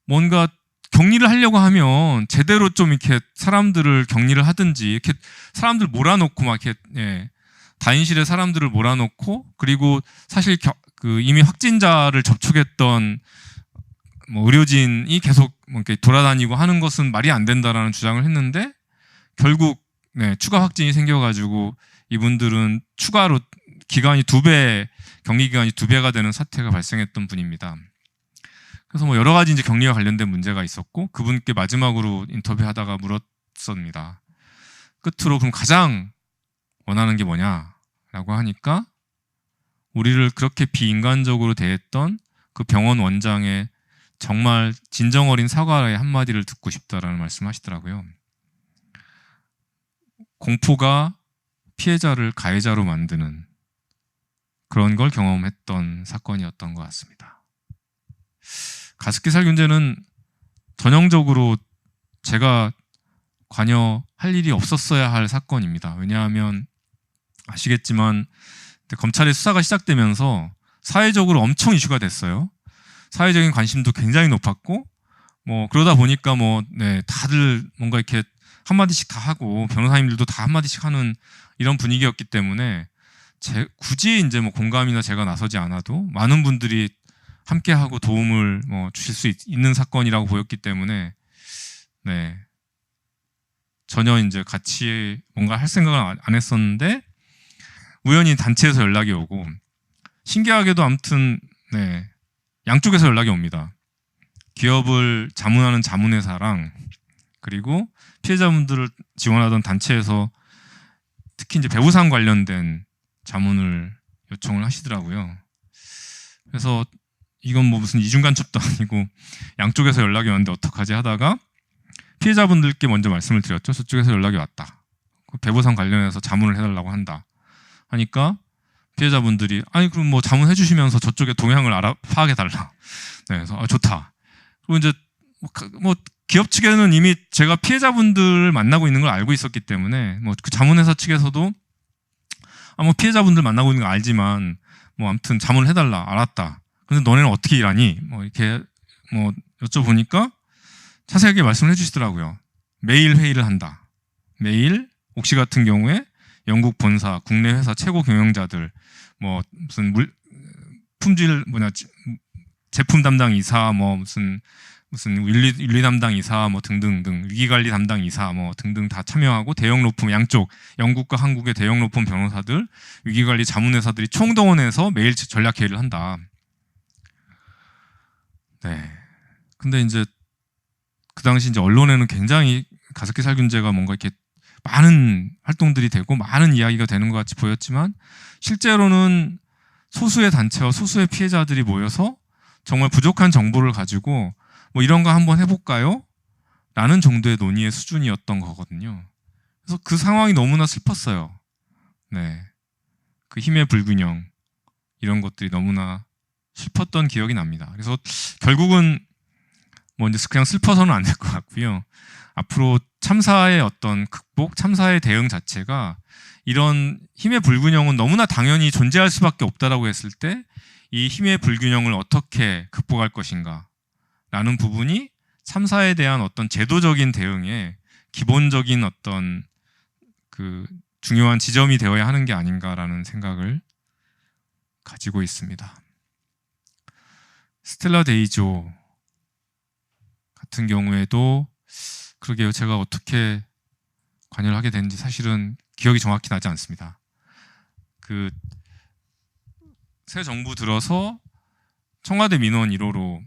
뭔가 격리를 하려고 하면 제대로 좀 이렇게 사람들을 격리를 하든지 이렇게 사람들 몰아놓고 막 이렇게 다인실에 사람들을 몰아놓고 그리고 사실 이미 확진자를 접촉했던 뭐 의료진이 계속 뭐 이렇게 돌아다니고 하는 것은 말이 안 된다라는 주장을 했는데 결국 추가 확진이 생겨가지고 이분들은 추가로 격리 기간이 2배가 되는 사태가 발생했던 분입니다. 그래서 뭐 여러 가지 이제 격리와 관련된 문제가 있었고 그분께 마지막으로 인터뷰하다가 물었습니다. 끝으로 그럼 가장 원하는 게 뭐냐라고 하니까 우리를 그렇게 비인간적으로 대했던 그 병원 원장의 정말 진정 어린 사과의 한마디를 듣고 싶다라는 말씀하시더라고요. 공포가 피해자를 가해자로 만드는 그런 걸 경험했던 사건이었던 것 같습니다. 가습기 살균제는 전형적으로 제가 관여할 일이 없었어야 할 사건입니다. 왜냐하면 아시겠지만 검찰의 수사가 시작되면서 사회적으로 엄청 이슈가 됐어요. 사회적인 관심도 굉장히 높았고 뭐 그러다 보니까 다들 뭔가 이렇게 한마디씩 다 하고 변호사님들도 다 한마디씩 하는 이런 분위기였기 때문에 굳이 이제 뭐 공감이나 제가 나서지 않아도 많은 분들이 함께하고 도움을 주실 수 있는 사건이라고 보였기 때문에 네, 전혀 이제 같이 뭔가 할 생각을 안 했었는데 우연히 단체에서 연락이 오고 신기하게도 아무튼 네, 양쪽에서 연락이 옵니다. 기업을 자문하는 자문회사랑 그리고 피해자분들을 지원하던 단체에서 특히 이제 배우상 관련된 자문을 요청을 하시더라고요. 그래서 이건 뭐 무슨 이중간첩도 아니고 양쪽에서 연락이 왔는데 어떡하지 하다가 피해자분들께 먼저 말씀을 드렸죠. 저쪽에서 연락이 왔다. 배부상 관련해서 자문을 해달라고 한다. 하니까 피해자분들이 아니 그럼 뭐 자문해 주시면서 저쪽의 동향을 파악해달라. 네, 그래서 좋다. 그리고 이제 뭐 기업 측에는 이미 제가 피해자분들을 만나고 있는 걸 알고 있었기 때문에 뭐 그 자문회사 측에서도 뭐 피해자분들 만나고 있는 거 알지만 뭐 아무튼 자문을 해달라. 알았다. 근데 너네는 어떻게 일하니? 뭐 이렇게 뭐 여쭤보니까 자세하게 말씀을 해주시더라고요. 매일 회의를 한다. 매일 옥시 같은 경우에 영국 본사, 국내 회사 최고 경영자들, 뭐 무슨 품질 제품 담당 이사, 뭐 무슨 윤리 담당 이사, 뭐 등등등 위기관리 담당 이사, 뭐 등등 다 참여하고 대형 로펌 양쪽 영국과 한국의 대형 로펌 변호사들, 위기관리 자문회사들이 총동원해서 매일 전략 회의를 한다. 네. 근데 이제 그 당시 이제 언론에는 굉장히 가습기 살균제가 뭔가 이렇게 많은 활동들이 되고 많은 이야기가 되는 것 같이 보였지만 실제로는 소수의 단체와 소수의 피해자들이 모여서 정말 부족한 정보를 가지고 뭐 이런 거 한번 해볼까요? 라는 정도의 논의의 수준이었던 거거든요. 그래서 그 상황이 너무나 슬펐어요. 네. 그 힘의 불균형 이런 것들이 너무나 슬펐던 기억이 납니다. 그래서 결국은 뭐 이제 그냥 슬퍼서는 안 될 것 같고요. 앞으로 참사의 어떤 극복, 참사의 대응 자체가 이런 힘의 불균형은 너무나 당연히 존재할 수밖에 없다라고 했을 때 이 힘의 불균형을 어떻게 극복할 것인가 라는 부분이 참사에 대한 어떤 제도적인 대응에 기본적인 어떤 그 중요한 지점이 되어야 하는 게 아닌가라는 생각을 가지고 있습니다. 스텔라 데이조 같은 경우에도 그러게요. 제가 어떻게 관여를 하게 됐는지 사실은 기억이 정확히 나지 않습니다. 그 새 정부 들어서 청와대 민원 1호로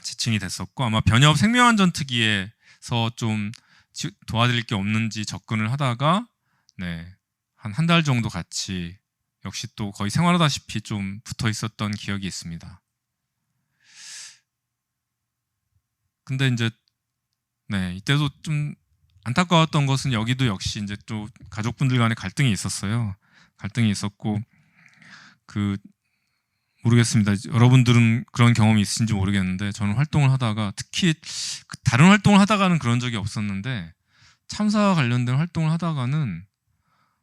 지칭이 됐었고 아마 변협 생명안전특위에서 좀 도와드릴 게 없는지 접근을 하다가 네, 한 달 정도 같이 역시 또 거의 생활하다시피 좀 붙어 있었던 기억이 있습니다. 근데 이제 네, 이때도 좀 안타까웠던 것은 여기도 역시 이제 또 가족분들 간에 갈등이 있었어요. 갈등이 있었고 모르겠습니다. 여러분들은 그런 경험이 있으신지 모르겠는데 저는 활동을 하다가 특히 다른 활동을 하다가는 그런 적이 없었는데 참사와 관련된 활동을 하다가는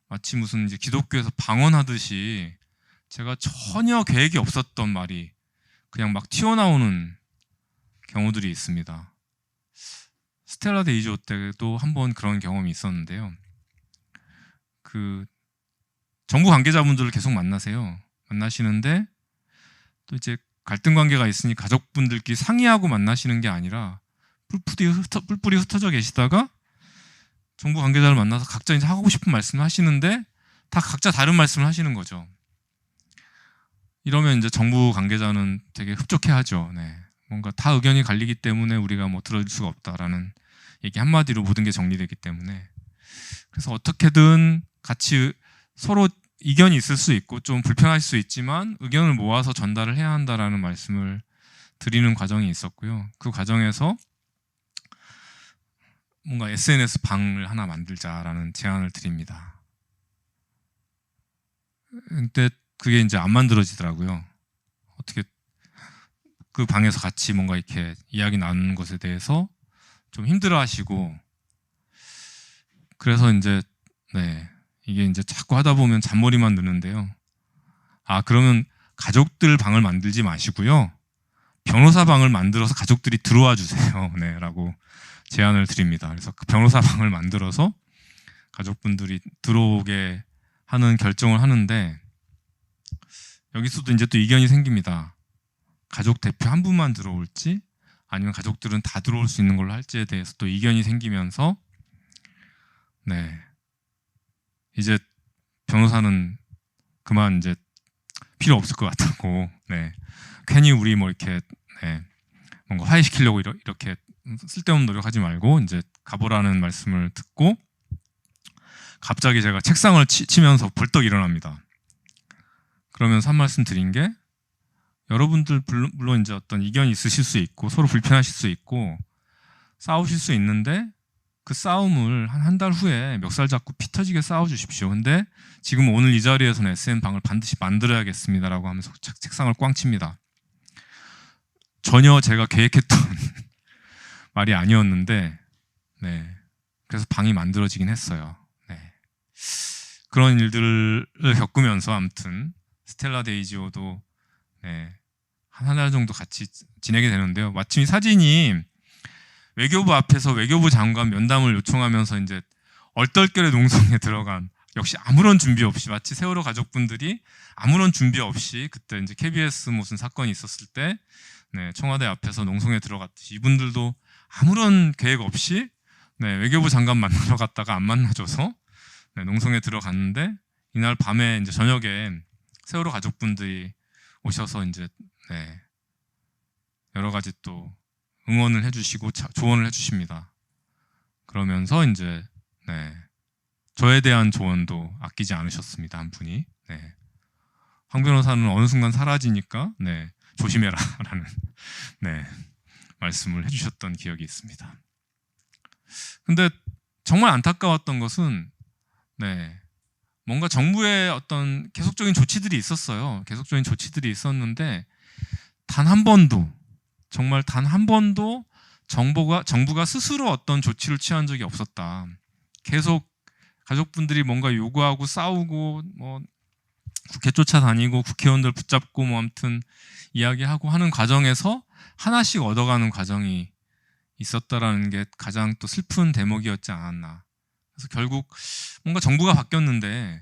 마치 무슨 이제 기독교에서 방언하듯이 제가 전혀 계획이 없었던 말이 그냥 막 튀어나오는 경우들이 있습니다. 스텔라 데이조 때도 한번 그런 경험이 있었는데요. 정부 관계자분들을 계속 만나시는데 또 이제 갈등 관계가 있으니 가족분들끼리 상의하고 만나시는 게 아니라 뿔뿔이 흩어져 계시다가 정부 관계자를 만나서 각자 이제 하고 싶은 말씀을 하시는데 다 각자 다른 말씀을 하시는 거죠. 이러면 이제 정부 관계자는 되게 흡족해하죠. 네. 뭔가 다 의견이 갈리기 때문에 우리가 뭐 들어줄 수가 없다라는 얘기 한마디로 모든 게 정리되기 때문에 그래서 어떻게든 같이 서로 이견이 있을 수 있고 좀 불편할 수 있지만 의견을 모아서 전달을 해야 한다라는 말씀을 드리는 과정이 있었고요. 그 과정에서 뭔가 SNS 방을 하나 만들자라는 제안을 드립니다. 근데 그게 이제 안 만들어지더라고요. 어떻게 그 방에서 같이 뭔가 이렇게 이야기 나누는 것에 대해서 좀 힘들어하시고 그래서 이제 네. 이게 이제 자꾸 하다 보면 잔머리만 느는데요. 그러면 가족들 방을 만들지 마시고요. 변호사 방을 만들어서 가족들이 들어와 주세요. 네, 라고 제안을 드립니다. 그래서 그 변호사 방을 만들어서 가족분들이 들어오게 하는 결정을 하는데 여기서도 이제 또 이견이 생깁니다. 가족 대표 한 분만 들어올지 아니면 가족들은 다 들어올 수 있는 걸로 할지에 대해서 또 이견이 생기면서 네, 이제 변호사는 그만 이제 필요 없을 것 같다고 네, 괜히 우리 뭐 이렇게 네, 뭔가 화해시키려고 이렇게 쓸데없는 노력하지 말고 이제 가보라는 말씀을 듣고 갑자기 제가 책상을 치면서 벌떡 일어납니다. 그러면서 한 말씀 드린 게 여러분들 물론 이제 어떤 이견이 있으실 수 있고 서로 불편하실 수 있고 싸우실 수 있는데 그 싸움을 한 달 후에 멱살 잡고 피 터지게 싸워주십시오. 근데 지금 오늘 이 자리에서는 SM방을 반드시 만들어야겠습니다라고 하면서 책상을 꽝 칩니다. 전혀 제가 계획했던 말이 아니었는데 네, 그래서 방이 만들어지긴 했어요. 네. 그런 일들을 겪으면서 아무튼 스텔라 데이지오도 네, 한 달 정도 같이 지내게 되는데요. 마침 이 사진이 외교부 앞에서 외교부 장관 면담을 요청하면서 이제 얼떨결에 농성에 들어간 역시 아무런 준비 없이 마치 세월호 가족분들이 아무런 준비 없이 그때 이제 KBS 무슨 사건이 있었을 때 네, 청와대 앞에서 농성에 들어갔듯이 이분들도 아무런 계획 없이 네, 외교부 장관 만나러 갔다가 안 만나줘서 네, 농성에 들어갔는데 이날 밤에 이제 저녁에 세월호 가족분들이 오셔서 이제 네, 여러 가지 또 응원을 해주시고 조언을 해주십니다. 그러면서 이제 네, 저에 대한 조언도 아끼지 않으셨습니다. 한 분이 네, 황 변호사는 어느 순간 사라지니까 네, 조심해라라는 네, 말씀을 해주셨던 기억이 있습니다. 근데 정말 안타까웠던 것은 네, 뭔가 정부의 어떤 계속적인 조치들이 있었어요. 계속적인 조치들이 있었는데 단 한 번도 정말 단 한 번도 정부가 스스로 어떤 조치를 취한 적이 없었다. 계속 가족분들이 뭔가 요구하고 싸우고 뭐 국회 쫓아다니고 국회의원들 붙잡고 뭐 아무튼 이야기하고 하는 과정에서 하나씩 얻어가는 과정이 있었다라는 게 가장 또 슬픈 대목이었지 않았나. 그래서 결국 뭔가 정부가 바뀌었는데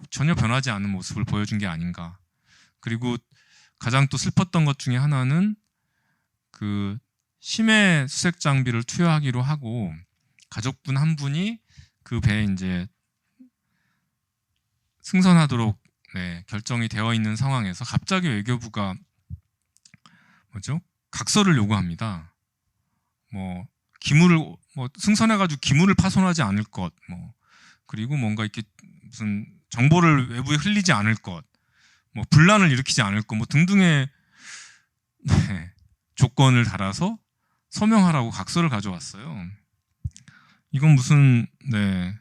전혀 변하지 않은 모습을 보여준 게 아닌가. 그리고 가장 또 슬펐던 것 중에 하나는 그 심해 수색 장비를 투여하기로 하고 가족분 한 분이 그 배에 이제 승선하도록 네, 결정이 되어 있는 상황에서 갑자기 외교부가 각서를 요구합니다. 뭐 기물을 승선해가지고 기물을 파손하지 않을 것, 뭐 그리고 뭔가 이렇게 무슨 정보를 외부에 흘리지 않을 것, 뭐 분란을 일으키지 않을 것, 뭐 등등의 네, 조건을 달아서 서명하라고 각서를 가져왔어요. 이건 무슨 네,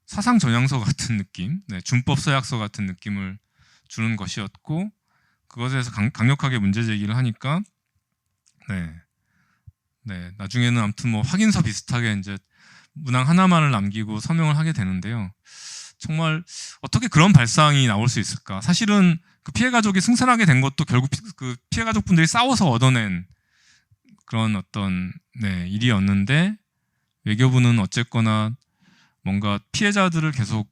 사상 전향서 같은 느낌, 네, 준법 서약서 같은 느낌을 주는 것이었고 그것에 대해서 강력하게 문제 제기를 하니까 네, 나중에는 아무튼 뭐 확인서 비슷하게 이제 문항 하나만을 남기고 서명을 하게 되는데요. 정말 어떻게 그런 발상이 나올 수 있을까? 사실은 그 피해 가족이 승선하게 된 것도 결국 그 피해 가족분들이 싸워서 얻어낸 그런 어떤 네, 일이었는데 외교부는 어쨌거나 뭔가 피해자들을 계속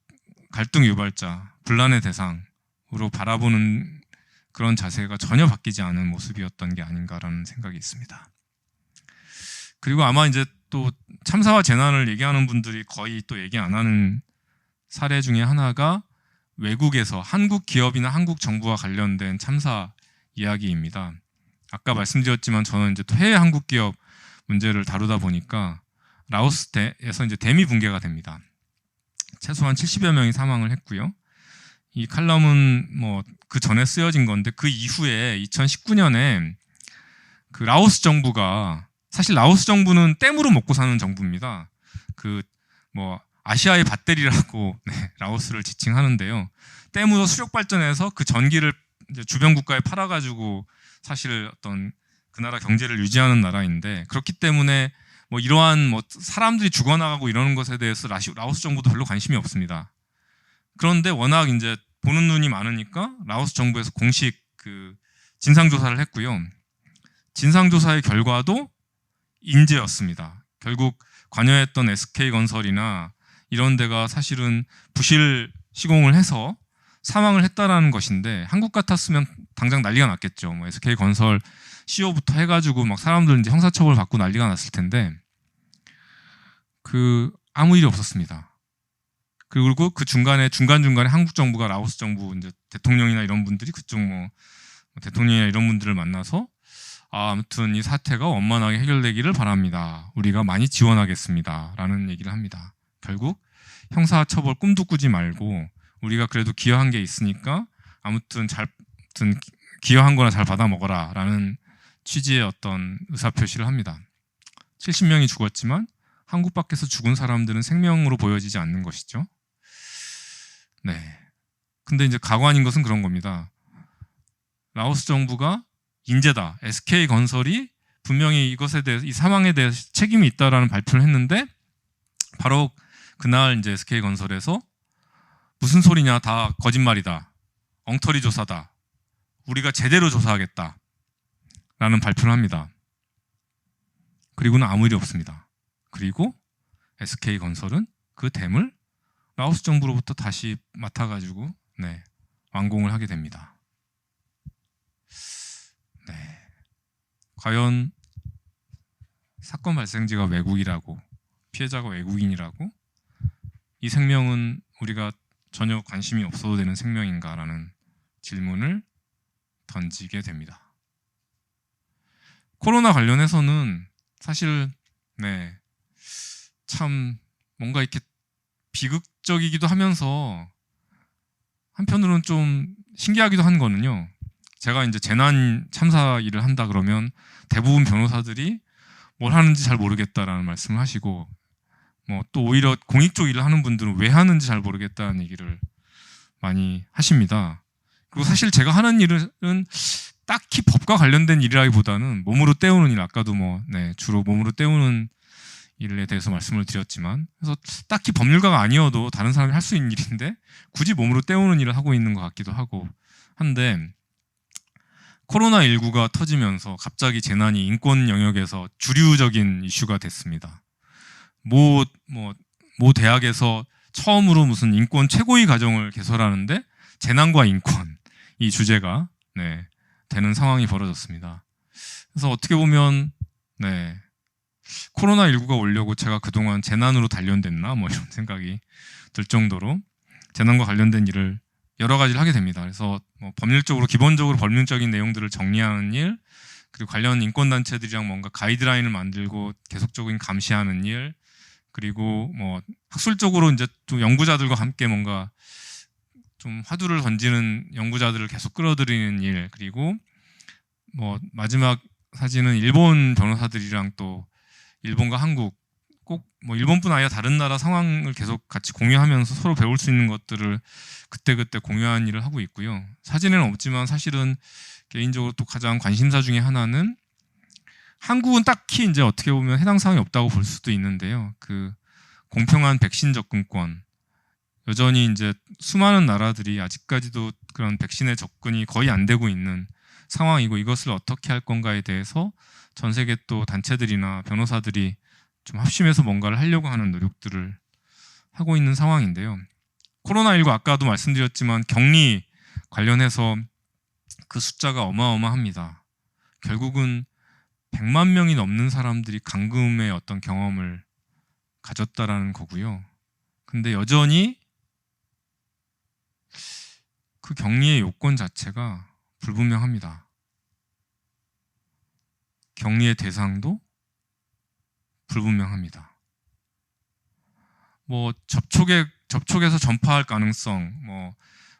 갈등 유발자, 분란의 대상으로 바라보는 그런 자세가 전혀 바뀌지 않은 모습이었던 게 아닌가라는 생각이 있습니다. 그리고 아마 이제 또 참사와 재난을 얘기하는 분들이 거의 또 얘기 안 하는 사례 중에 하나가 외국에서 한국 기업이나 한국 정부와 관련된 참사 이야기입니다. 아까 말씀드렸지만 저는 이제 또 해외 한국 기업 문제를 다루다 보니까 라오스에서 이제 대미 붕괴가 됩니다. 최소한 70여 명이 사망을 했고요. 이 칼럼은 뭐 그 전에 쓰여진 건데 그 이후에 2019년에 그 라오스 정부가 사실 라오스 정부는 댐으로 먹고 사는 정부입니다. 그 뭐 아시아의 밧데리라고 네, 라오스를 지칭하는데요. 댐으로 수력 발전해서 그 전기를 이제 주변 국가에 팔아가지고 사실 어떤 그 나라 경제를 유지하는 나라인데 그렇기 때문에 뭐 이러한 뭐 사람들이 죽어나가고 이러는 것에 대해서 라오스 정부도 별로 관심이 없습니다. 그런데 워낙 이제 보는 눈이 많으니까 라오스 정부에서 공식 그 진상조사를 했고요. 진상조사의 결과도 인재였습니다. 결국 관여했던 SK건설이나 이런 데가 사실은 부실 시공을 해서 사망을 했다라는 것인데 한국 같았으면 당장 난리가 났겠죠. 뭐 SK건설 CEO부터 해가지고 막 사람들 이제 형사처벌 받고 난리가 났을 텐데 아무 일이 없었습니다. 그리고 그 중간에 한국 정부가 라오스 정부 이제 대통령이나 이런 분들이 그쪽 뭐 대통령이나 이런 분들을 만나서 아무튼 이 사태가 원만하게 해결되기를 바랍니다. 우리가 많이 지원하겠습니다라는 얘기를 합니다. 결국 형사처벌 꿈도 꾸지 말고 우리가 그래도 기여한 게 있으니까 아무튼 기여한 거나 잘 받아 먹어라라는 취지의 어떤 의사표시를 합니다. 70명이 죽었지만 한국 밖에서 죽은 사람들은 생명으로 보여지지 않는 것이죠. 네. 근데 이제 가관인 것은 그런 겁니다. 라오스 정부가 인재다. SK건설이 분명히 이것에 대해서 이 사망에 대해서 책임이 있다라는 발표를 했는데 바로 그날 이제 SK건설에서 무슨 소리냐, 다 거짓말이다. 엉터리 조사다. 우리가 제대로 조사하겠다. 라는 발표를 합니다. 그리고는 아무 일이 없습니다. 그리고 SK건설은 그 댐을 라오스 정부로부터 다시 맡아가지고 완공을 하게 됩니다. 네. 과연 사건 발생지가 외국이라고, 피해자가 외국인이라고, 이 생명은 우리가 전혀 관심이 없어도 되는 생명인가라는 질문을 던지게 됩니다. 코로나 관련해서는 사실 참 뭔가 이렇게 비극적이기도 하면서 한편으로는 좀 신기하기도 한 거는요. 제가 이제 재난 참사 일을 한다 그러면 대부분 변호사들이 뭘 하는지 잘 모르겠다라는 말씀을 하시고 뭐 또 오히려 공익 쪽 일을 하는 분들은 왜 하는지 잘 모르겠다는 얘기를 많이 하십니다. 그리고 사실 제가 하는 일은 딱히 법과 관련된 일이라기보다는 몸으로 때우는 일, 아까도 주로 몸으로 때우는 일에 대해서 말씀을 드렸지만, 그래서 딱히 법률가가 아니어도 다른 사람이 할 수 있는 일인데 굳이 몸으로 때우는 일을 하고 있는 것 같기도 하고 한데, 코로나19가 터지면서 갑자기 재난이 인권 영역에서 주류적인 이슈가 됐습니다. 모 대학에서 처음으로 무슨 인권 최고위 과정을 개설하는데 재난과 인권, 이 주제가 되는 상황이 벌어졌습니다. 그래서 어떻게 보면 코로나19가 오려고 제가 그동안 재난으로 단련됐나 뭐 이런 생각이 들 정도로 재난과 관련된 일을 여러 가지를 하게 됩니다. 그래서 법률적으로 기본적으로 법률적인 내용들을 정리하는 일, 그리고 관련 인권단체들이랑 뭔가 가이드라인을 만들고 계속적인 감시하는 일, 그리고 학술적으로 이제 좀 연구자들과 함께 뭔가 좀 화두를 던지는 연구자들을 계속 끌어들이는 일, 그리고 마지막 사진은 일본 변호사들이랑 또 일본과 한국, 꼭 일본뿐 아니라 다른 나라 상황을 계속 같이 공유하면서 서로 배울 수 있는 것들을 그때그때 공유하는 일을 하고 있고요. 사진에는 없지만 사실은 개인적으로 또 가장 관심사 중에 하나는, 한국은 딱히 이제 어떻게 보면 해당 사항이 없다고 볼 수도 있는데요. 공평한 백신 접근권, 여전히 이제 수많은 나라들이 아직까지도 그런 백신의 접근이 거의 안 되고 있는 상황이고, 이것을 어떻게 할 건가에 대해서 전 세계 또 단체들이나 변호사들이 좀 합심해서 뭔가를 하려고 하는 노력들을 하고 있는 상황인데요. 코로나19 아까도 말씀드렸지만 격리 관련해서 그 숫자가 어마어마합니다. 결국은 100만 명이 넘는 사람들이 감금의 어떤 경험을 가졌다라는 거고요. 근데 여전히 그 격리의 요건 자체가 불분명합니다. 격리의 대상도 불분명합니다. 접촉에서 전파할 가능성,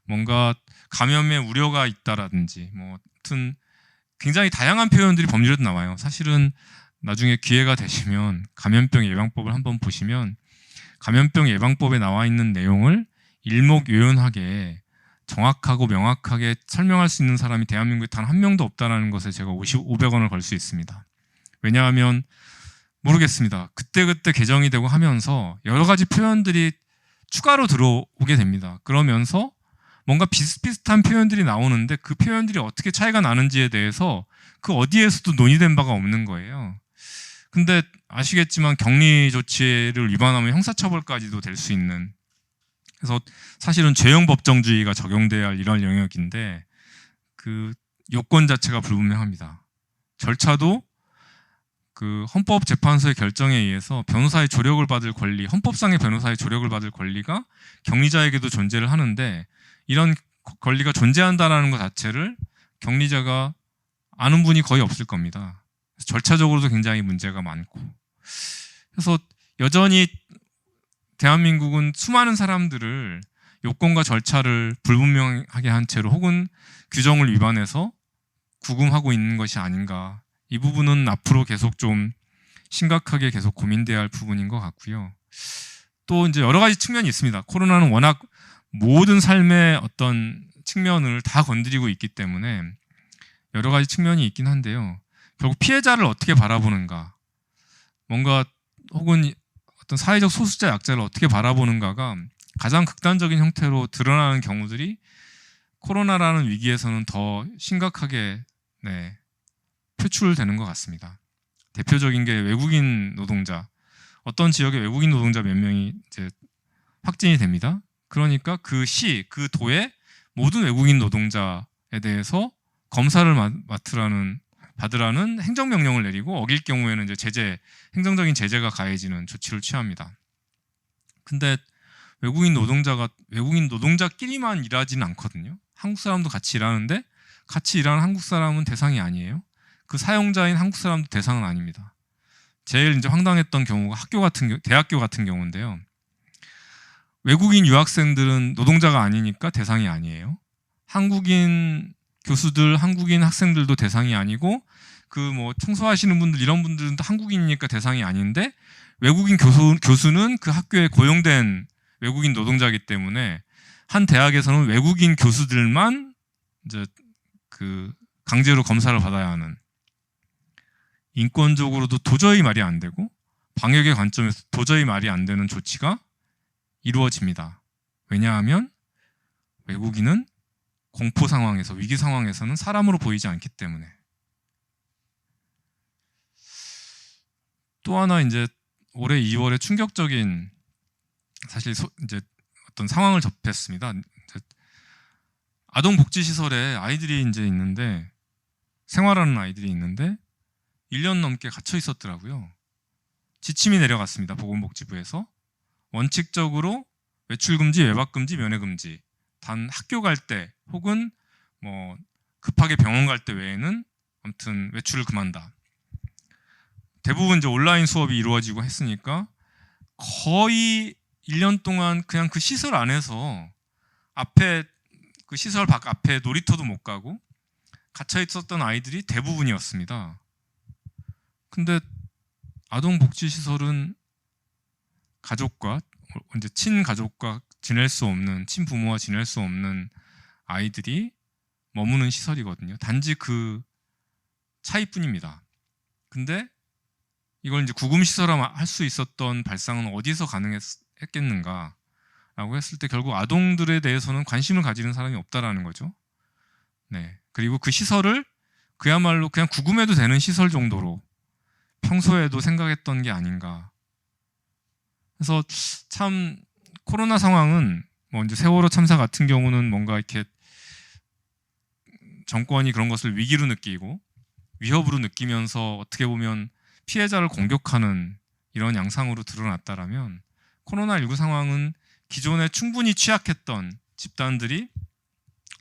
뭔가 감염의 우려가 있다라든지, 아무튼 굉장히 다양한 표현들이 법률에도 나와요. 사실은 나중에 기회가 되시면 감염병 예방법을 한번 보시면 감염병 예방법에 나와 있는 내용을 일목요연하게 정확하고 명확하게 설명할 수 있는 사람이 대한민국에 단 한 명도 없다는 것에 제가 500원을 걸 수 있습니다. 왜냐하면 모르겠습니다. 그때그때 개정이 되고 하면서 여러 가지 표현들이 추가로 들어오게 됩니다. 그러면서 뭔가 비슷비슷한 표현들이 나오는데 그 표현들이 어떻게 차이가 나는지에 대해서 그 어디에서도 논의된 바가 없는 거예요. 근데 아시겠지만 격리 조치를 위반하면 형사처벌까지도 될 수 있는, 그래서 사실은 죄형 법정주의가 적용돼야 할 이런 영역인데 그 요건 자체가 불분명합니다. 절차도 그 헌법재판소의 결정에 의해서 변호사의 조력을 받을 권리, 헌법상의 변호사의 조력을 받을 권리가 격리자에게도 존재를 하는데 이런 권리가 존재한다라는 것 자체를 격리자가 아는 분이 거의 없을 겁니다. 절차적으로도 굉장히 문제가 많고, 그래서 여전히 대한민국은 수많은 사람들을 요건과 절차를 불분명하게 한 채로 혹은 규정을 위반해서 구금하고 있는 것이 아닌가. 이 부분은 앞으로 계속 좀 심각하게 계속 고민돼야 할 부분인 것 같고요. 또 이제 여러 가지 측면이 있습니다. 코로나는 워낙 모든 삶의 어떤 측면을 다 건드리고 있기 때문에 여러 가지 측면이 있긴 한데요. 결국 피해자를 어떻게 바라보는가, 뭔가 혹은 어떤 사회적 소수자 약자를 어떻게 바라보는가가 가장 극단적인 형태로 드러나는 경우들이 코로나라는 위기에서는 더 심각하게 표출되는 것 같습니다. 대표적인 게 외국인 노동자, 어떤 지역의 외국인 노동자 몇 명이 이제 확진이 됩니다. 그러니까 그 시, 그 도의 모든 외국인 노동자에 대해서 검사를 받으라는 행정명령을 내리고 어길 경우에는 이제 행정적인 제재가 가해지는 조치를 취합니다. 근데 외국인 노동자끼리만 일하지는 않거든요. 한국 사람도 같이 일하는데 같이 일하는 한국 사람은 대상이 아니에요. 그 사용자인 한국 사람도 대상은 아닙니다. 제일 이제 황당했던 경우가 대학교 같은 경우인데요. 외국인 유학생들은 노동자가 아니니까 대상이 아니에요. 한국인 교수들, 한국인 학생들도 대상이 아니고 그 뭐 청소하시는 분들 이런 분들은 한국인이니까 대상이 아닌데 외국인 교수는 그 학교에 고용된 외국인 노동자이기 때문에 한 대학에서는 외국인 교수들만 이제 그 강제로 검사를 받아야 하는, 인권적으로도 도저히 말이 안 되고 방역의 관점에서 도저히 말이 안 되는 조치가 이루어집니다. 왜냐하면 외국인은 공포 상황에서, 위기 상황에서는 사람으로 보이지 않기 때문에. 또 하나 이제 올해 2월에 충격적인 사실 이제 어떤 상황을 접했습니다. 아동복지시설에 아이들이 이제 있는데, 생활하는 아이들이 있는데 1년 넘게 갇혀 있었더라고요. 지침이 내려갔습니다. 보건복지부에서 원칙적으로 외출금지, 외박금지, 면회금지, 단 학교 갈 때 혹은 뭐 급하게 병원 갈 때 외에는 아무튼 외출을 금한다. 대부분 이제 온라인 수업이 이루어지고 했으니까 거의 1년 동안 그냥 그 시설 안에서 그 시설 밖 앞에 놀이터도 못 가고 갇혀 있었던 아이들이 대부분이었습니다. 근데 아동복지시설은 가족과 이제 친가족과 지낼 수 없는, 친부모와 지낼 수 없는 아이들이 머무는 시설이거든요. 단지 그 차이뿐입니다. 근데 이걸 이제 구금시설화 할 수 있었던 발상은 어디서 가능했겠는가 라고 했을 때 결국 아동들에 대해서는 관심을 가지는 사람이 없다라는 거죠. 네. 그리고 그 시설을 그야말로 그냥 구금해도 되는 시설 정도로 평소에도 생각했던 게 아닌가. 그래서 참 코로나 상황은 뭐 이제 세월호 참사 같은 경우는 뭔가 이렇게 정권이 그런 것을 위기로 느끼고 위협으로 느끼면서 어떻게 보면 피해자를 공격하는 이런 양상으로 드러났다라면 코로나19 상황은 기존에 충분히 취약했던 집단들이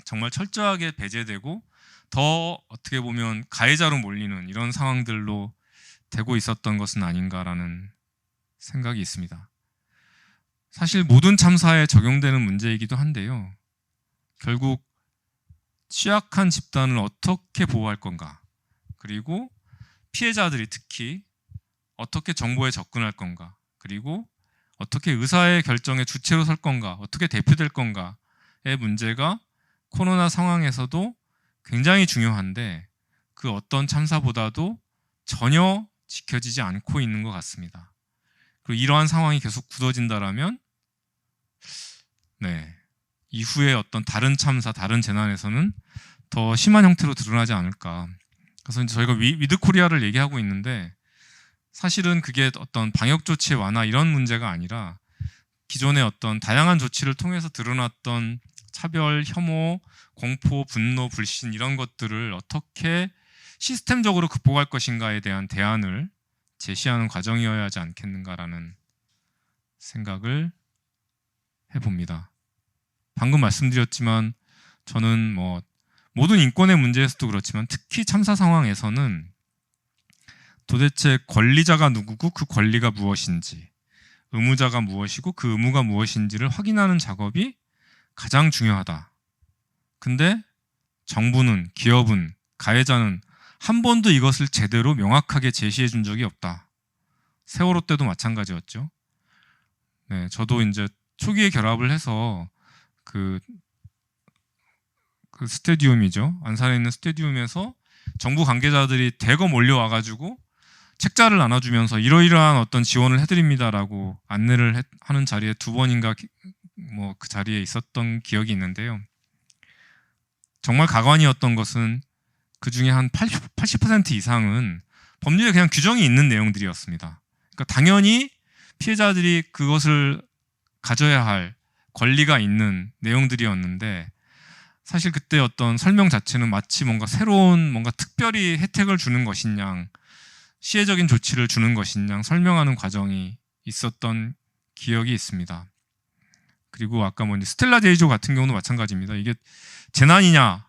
정말 철저하게 배제되고 더 어떻게 보면 가해자로 몰리는 이런 상황들로 되고 있었던 것은 아닌가라는 생각이 있습니다. 사실 모든 참사에 적용되는 문제이기도 한데요. 결국 취약한 집단을 어떻게 보호할 건가, 그리고 피해자들이 특히 어떻게 정보에 접근할 건가, 그리고 어떻게 의사의 결정의 주체로 설 건가, 어떻게 대표될 건가의 문제가 코로나 상황에서도 굉장히 중요한데 그 어떤 참사보다도 전혀 지켜지지 않고 있는 것 같습니다. 그리고 이러한 상황이 계속 굳어진다라면 이후에 어떤 다른 참사, 다른 재난에서는 더 심한 형태로 드러나지 않을까. 그래서 이제 저희가 위드 코리아를 얘기하고 있는데 사실은 그게 어떤 방역 조치의 완화 이런 문제가 아니라 기존의 어떤 다양한 조치를 통해서 드러났던 차별, 혐오, 공포, 분노, 불신 이런 것들을 어떻게 시스템적으로 극복할 것인가에 대한 대안을 제시하는 과정이어야 하지 않겠는가라는 생각을 해봅니다. 방금 말씀드렸지만 저는 뭐 모든 인권의 문제에서도 그렇지만 특히 참사 상황에서는 도대체 권리자가 누구고 그 권리가 무엇인지, 의무자가 무엇이고 그 의무가 무엇인지를 확인하는 작업이 가장 중요하다. 근데 정부는, 기업은, 가해자는 한 번도 이것을 제대로 명확하게 제시해 준 적이 없다. 세월호 때도 마찬가지였죠. 네, 저도 이제 초기에 결합을 해서 그 스테디움이죠. 안산에 있는 스테디움에서 정부 관계자들이 대거 몰려와가지고 책자를 나눠주면서 이러이러한 어떤 지원을 해드립니다라고 안내를 하는 자리에 두 번인가 뭐 그 자리에 있었던 기억이 있는데요. 정말 가관이었던 것은 그 중에 한 80% 이상은 법률에 그냥 규정이 있는 내용들이었습니다. 그러니까 당연히 피해자들이 그것을 가져야 할 권리가 있는 내용들이었는데 사실 그때 어떤 설명 자체는 마치 뭔가 새로운 뭔가 특별히 혜택을 주는 것인 양 시혜적인 조치를 주는 것인 양 설명하는 과정이 있었던 기억이 있습니다. 그리고 아까 뭐 스텔라 제이조 같은 경우도 마찬가지입니다. 이게 재난이냐라고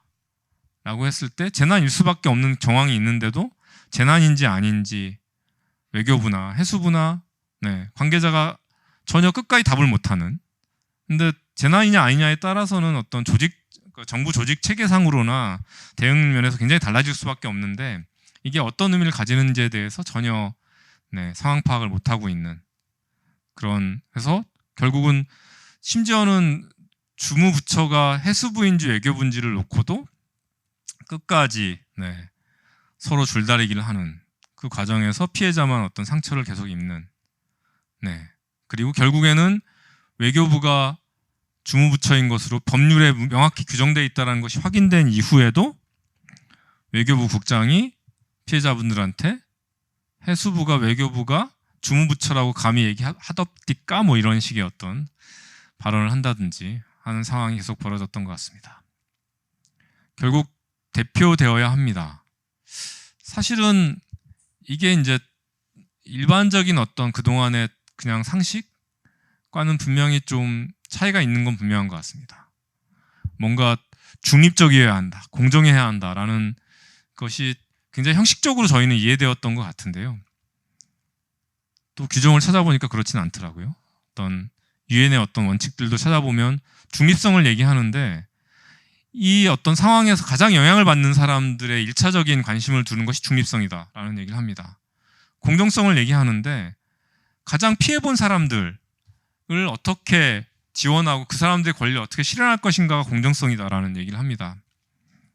했을 때 재난일 수밖에 없는 정황이 있는데도 재난인지 아닌지 외교부나 해수부나 관계자가 전혀 끝까지 답을 못하는. 근데 재난이냐 아니냐에 따라서는 어떤 정부 조직 체계상으로나 대응 면에서 굉장히 달라질 수밖에 없는데 이게 어떤 의미를 가지는지에 대해서 전혀 상황 파악을 못하고 있는 그런. 그래서 결국은 심지어는 주무부처가 해수부인지 외교부인지를 놓고도 끝까지 서로 줄다리기를 하는 그 과정에서 피해자만 어떤 상처를 계속 입는. 그리고 결국에는 외교부가 주무부처인 것으로 법률에 명확히 규정되어 있다는 것이 확인된 이후에도 외교부 국장이 피해자분들한테 해수부가 외교부가 주무부처라고 감히 얘기하덥디까 뭐 이런 식의 어떤 발언을 한다든지 하는 상황이 계속 벌어졌던 것 같습니다. 결국 대표되어야 합니다. 사실은 이게 이제 일반적인 어떤 그동안의 그냥 상식과는 분명히 좀 차이가 있는 건 분명한 것 같습니다. 뭔가 중립적이어야 한다, 공정해야 한다라는 것이 굉장히 형식적으로 저희는 이해되었던 것 같은데요. 또 규정을 찾아보니까 그렇지는 않더라고요. 어떤 유엔의 어떤 원칙들도 찾아보면 중립성을 얘기하는데 이 어떤 상황에서 가장 영향을 받는 사람들의 1차적인 관심을 두는 것이 중립성이다라는 얘기를 합니다. 공정성을 얘기하는데 가장 피해본 사람들을 어떻게 지원하고 그 사람들의 권리를 어떻게 실현할 것인가가 공정성이다라는 얘기를 합니다.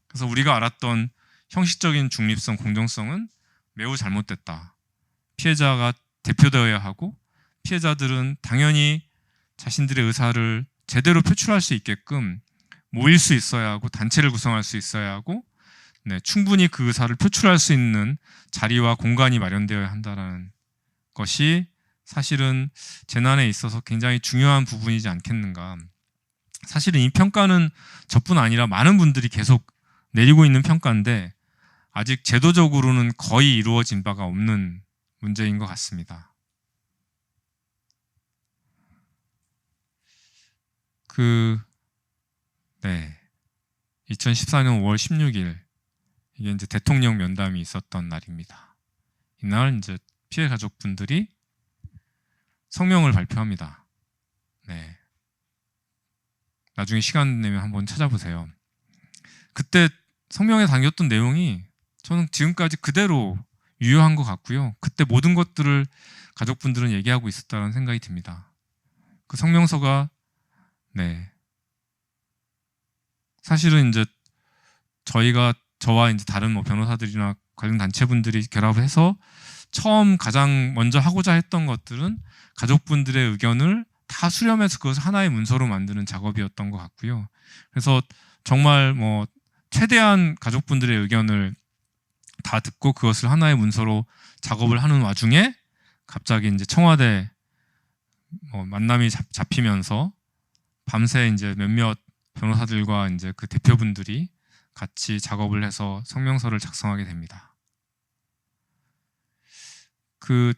그래서 우리가 알았던 형식적인 중립성, 공정성은 매우 잘못됐다. 피해자가 대표되어야 하고 피해자들은 당연히 자신들의 의사를 제대로 표출할 수 있게끔 모일 수 있어야 하고 단체를 구성할 수 있어야 하고 충분히 그 의사를 표출할 수 있는 자리와 공간이 마련되어야 한다는 것이 사실은 재난에 있어서 굉장히 중요한 부분이지 않겠는가. 사실은 이 평가는 저뿐 아니라 많은 분들이 계속 내리고 있는 평가인데 아직 제도적으로는 거의 이루어진 바가 없는 문제인 것 같습니다. 2014년 5월 16일 이게 이제 대통령 면담이 있었던 날입니다. 이날 이제 피해 가족분들이 성명을 발표합니다. 나중에 시간 내면 한번 찾아보세요. 그때 성명에 담겼던 내용이 저는 지금까지 그대로 유효한 것 같고요. 그때 모든 것들을 가족분들은 얘기하고 있었다는 생각이 듭니다. 그 성명서가 사실은 이제 저와 이제 다른 뭐 변호사들이나 관련 단체분들이 결합을 해서 처음 가장 먼저 하고자 했던 것들은 가족분들의 의견을 다 수렴해서 그것을 하나의 문서로 만드는 작업이었던 것 같고요. 그래서 정말 뭐 최대한 가족분들의 의견을 다 듣고 그것을 하나의 문서로 작업을 하는 와중에 갑자기 이제 청와대 만남이 잡히면서 밤새 이제 몇몇 변호사들과 이제 그 대표분들이 같이 작업을 해서 성명서를 작성하게 됩니다. 그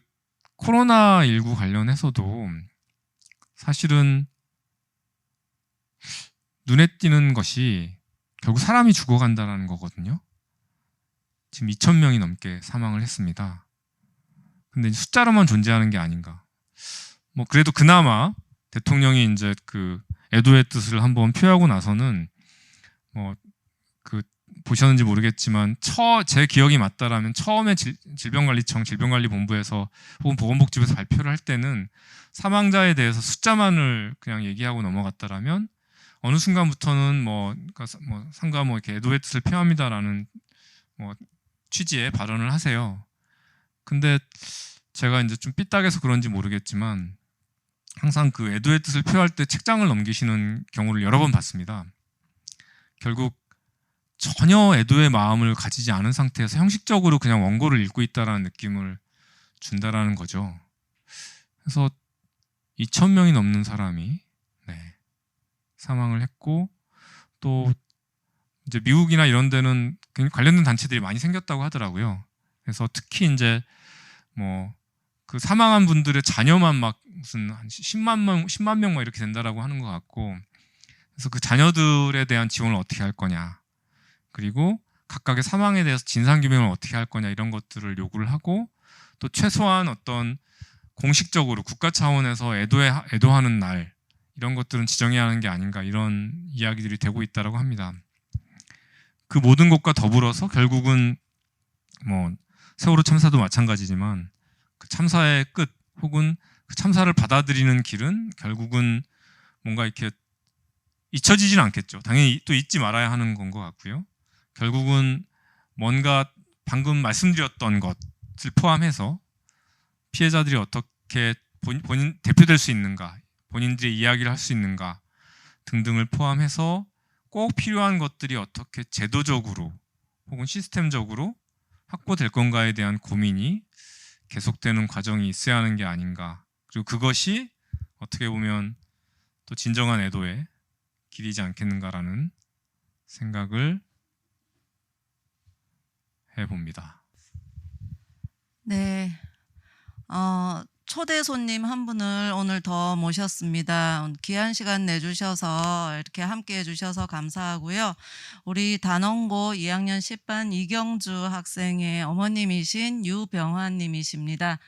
코로나19 관련해서도 사실은 눈에 띄는 것이 결국 사람이 죽어간다는 거거든요. 지금 2,000명이 넘게 사망을 했습니다. 근데 숫자로만 존재하는 게 아닌가. 그래도 그나마 대통령이 이제 그 애도의 뜻을 한번 표하고 나서는 보셨는지 모르겠지만 제 기억이 맞다라면 처음에 질병관리청 질병관리본부에서 혹은 보건복지부에서 발표를 할 때는 사망자에 대해서 숫자만을 그냥 얘기하고 넘어갔다라면 어느 순간부터는 상가 이렇게 애도의 뜻을 표합니다라는 취지의 발언을 하세요. 근데 제가 이제 좀 삐딱해서 그런지 모르겠지만 항상 그 애도의 뜻을 표할 때 책장을 넘기시는 경우를 여러 번 봤습니다. 결국 전혀 애도의 마음을 가지지 않은 상태에서 형식적으로 그냥 원고를 읽고 있다라는 느낌을 준다라는 거죠. 그래서 2,000명이 넘는 사람이 사망을 했고, 또 이제 미국이나 이런 데는 관련된 단체들이 많이 생겼다고 하더라고요. 그래서 특히 이제 그 사망한 분들의 자녀만 무슨 한 10만 명 이렇게 된다라고 하는 것 같고, 그래서 그 자녀들에 대한 지원을 어떻게 할 거냐, 그리고 각각의 사망에 대해서 진상규명을 어떻게 할 거냐, 이런 것들을 요구를 하고, 또 최소한 어떤 공식적으로 국가 차원에서 애도하는 날, 이런 것들은 지정해야 하는 게 아닌가, 이런 이야기들이 되고 있다고 합니다. 그 모든 것과 더불어서 결국은 세월호 참사도 마찬가지지만 그 참사의 끝 혹은 그 참사를 받아들이는 길은 결국은 뭔가 이렇게 잊혀지지는 않겠죠. 당연히 또 잊지 말아야 하는 건 것 같고요. 결국은 뭔가 방금 말씀드렸던 것을 포함해서 피해자들이 어떻게 본인 대표될 수 있는가, 본인들의 이야기를 할 수 있는가 등등을 포함해서 꼭 필요한 것들이 어떻게 제도적으로 혹은 시스템적으로 확보될 건가에 대한 고민이 계속되는 과정이 있어야 하는 게 아닌가. 그리고 그것이 어떻게 보면 또 진정한 애도의 길이지 않겠는가라는 생각을 해봅니다. 네. 초대 손님 한 분을 오늘 더 모셨습니다. 귀한 시간 내주셔서 이렇게 함께 해주셔서 감사하고요. 우리 단원고 2학년 10반 이경주 학생의 어머님이신 유병환님이십니다.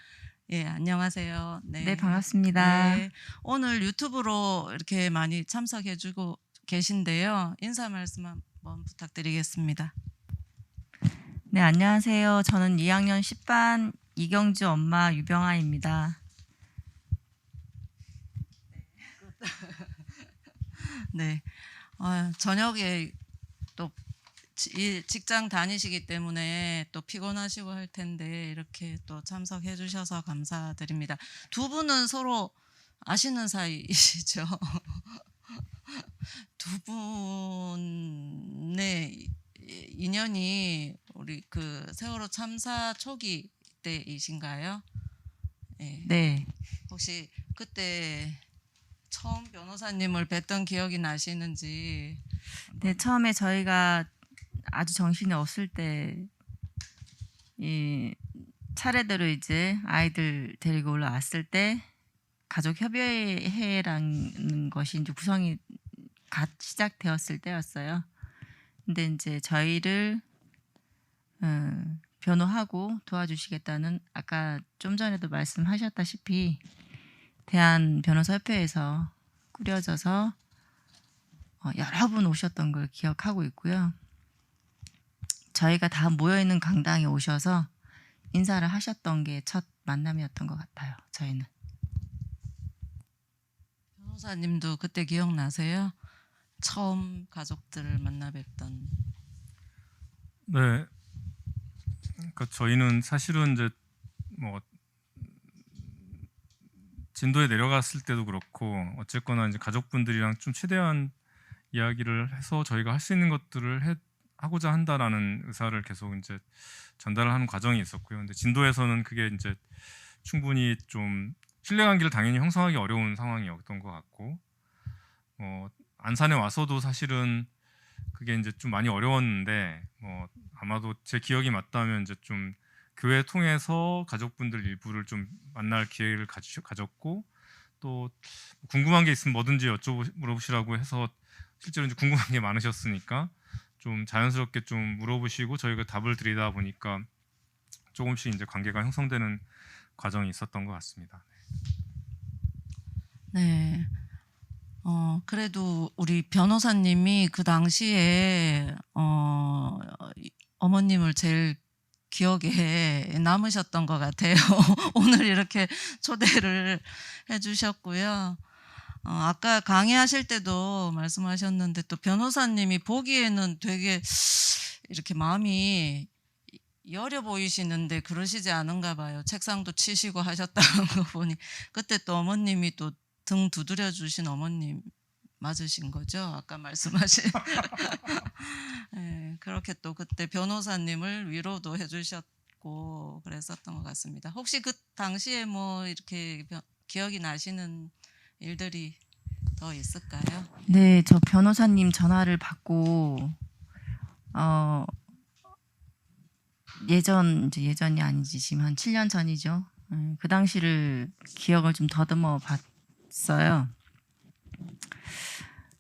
예, 안녕하세요. 네, 반갑습니다. 네, 오늘 유튜브로 이렇게 많이 참석해주고 계신데요. 인사 말씀 한번 부탁드리겠습니다. 네, 안녕하세요. 저는 2학년 10반 이경주 엄마 유병아입니다. 네, 저녁에 또 직장 다니시기 때문에 또 피곤하시고 할 텐데 이렇게 또 참석해 주셔서 감사드립니다. 두 분은 서로 아시는 사이이시죠? 두 분의 인연이 우리 그 세월호 참사 초기 때이신가요? 네. 혹시 그때 처음 변호사님을 뵀던 기억이 나시는지? 네, 처음에 저희가 아주 정신이 없을 때 이 차례대로 이제 아이들 데리고 올라왔을 때 가족 협의회라는 것이 이제 구성이 갓 시작되었을 때였어요. 근데 이제 저희를 변호하고 도와주시겠다는, 아까 좀 전에도 말씀하셨다시피 대한변호사협회에서 꾸려져서 여러 분 오셨던 걸 기억하고 있고요. 저희가 다 모여있는 강당에 오셔서 인사를 하셨던 게 첫 만남이었던 것 같아요. 저희는. 변호사님도 그때 기억나세요? 처음 가족들을 만나 뵀던. 네. 그러니까 저희는 사실은 이제 진도에 내려갔을 때도 그렇고 어쨌거나 이제 가족분들이랑 좀 최대한 이야기를 해서 저희가 할 수 있는 것들을 하고자 한다라는 의사를 계속 이제 전달을 하는 과정이 있었고요. 근데 진도에서는 그게 이제 충분히 좀 신뢰관계를 당연히 형성하기 어려운 상황이었던 것 같고, 안산에 와서도 사실은 그게 이제 좀 많이 어려웠는데, 아마도 제 기억이 맞다면 이제 좀 교회 통해서 가족분들 일부를 좀 만날 기회를 가졌고, 또 궁금한 게 있으면 뭐든지 물어보시라고 해서 실제로 이제 궁금한 게 많으셨으니까 좀 자연스럽게 좀 물어보시고 저희가 답을 드리다 보니까 조금씩 이제 관계가 형성되는 과정이 있었던 것 같습니다. 네. 그래도 우리 변호사님이 그 당시에 어머님을 제일 기억에 남으셨던 것 같아요. 오늘 이렇게 초대를 해주셨고요. 아까 강의하실 때도 말씀하셨는데 또 변호사님이 보기에는 되게 이렇게 마음이 여려 보이시는데 그러시지 않은가 봐요. 책상도 치시고 하셨다는 거 보니 그때 또 어머님이 또 등 두드려 주신 어머님 맞으신 거죠? 아까 말씀하신 네, 그렇게 또 그때 변호사님을 위로도 해주셨고 그랬었던 것 같습니다. 혹시 그 당시에 뭐 이렇게 기억이 나시는 일들이 더 있을까요? 네, 저 변호사님 전화를 받고 예전이 아니지 지금 한 7년 전이죠. 그 당시를 기억을 좀 더듬어 봤어요.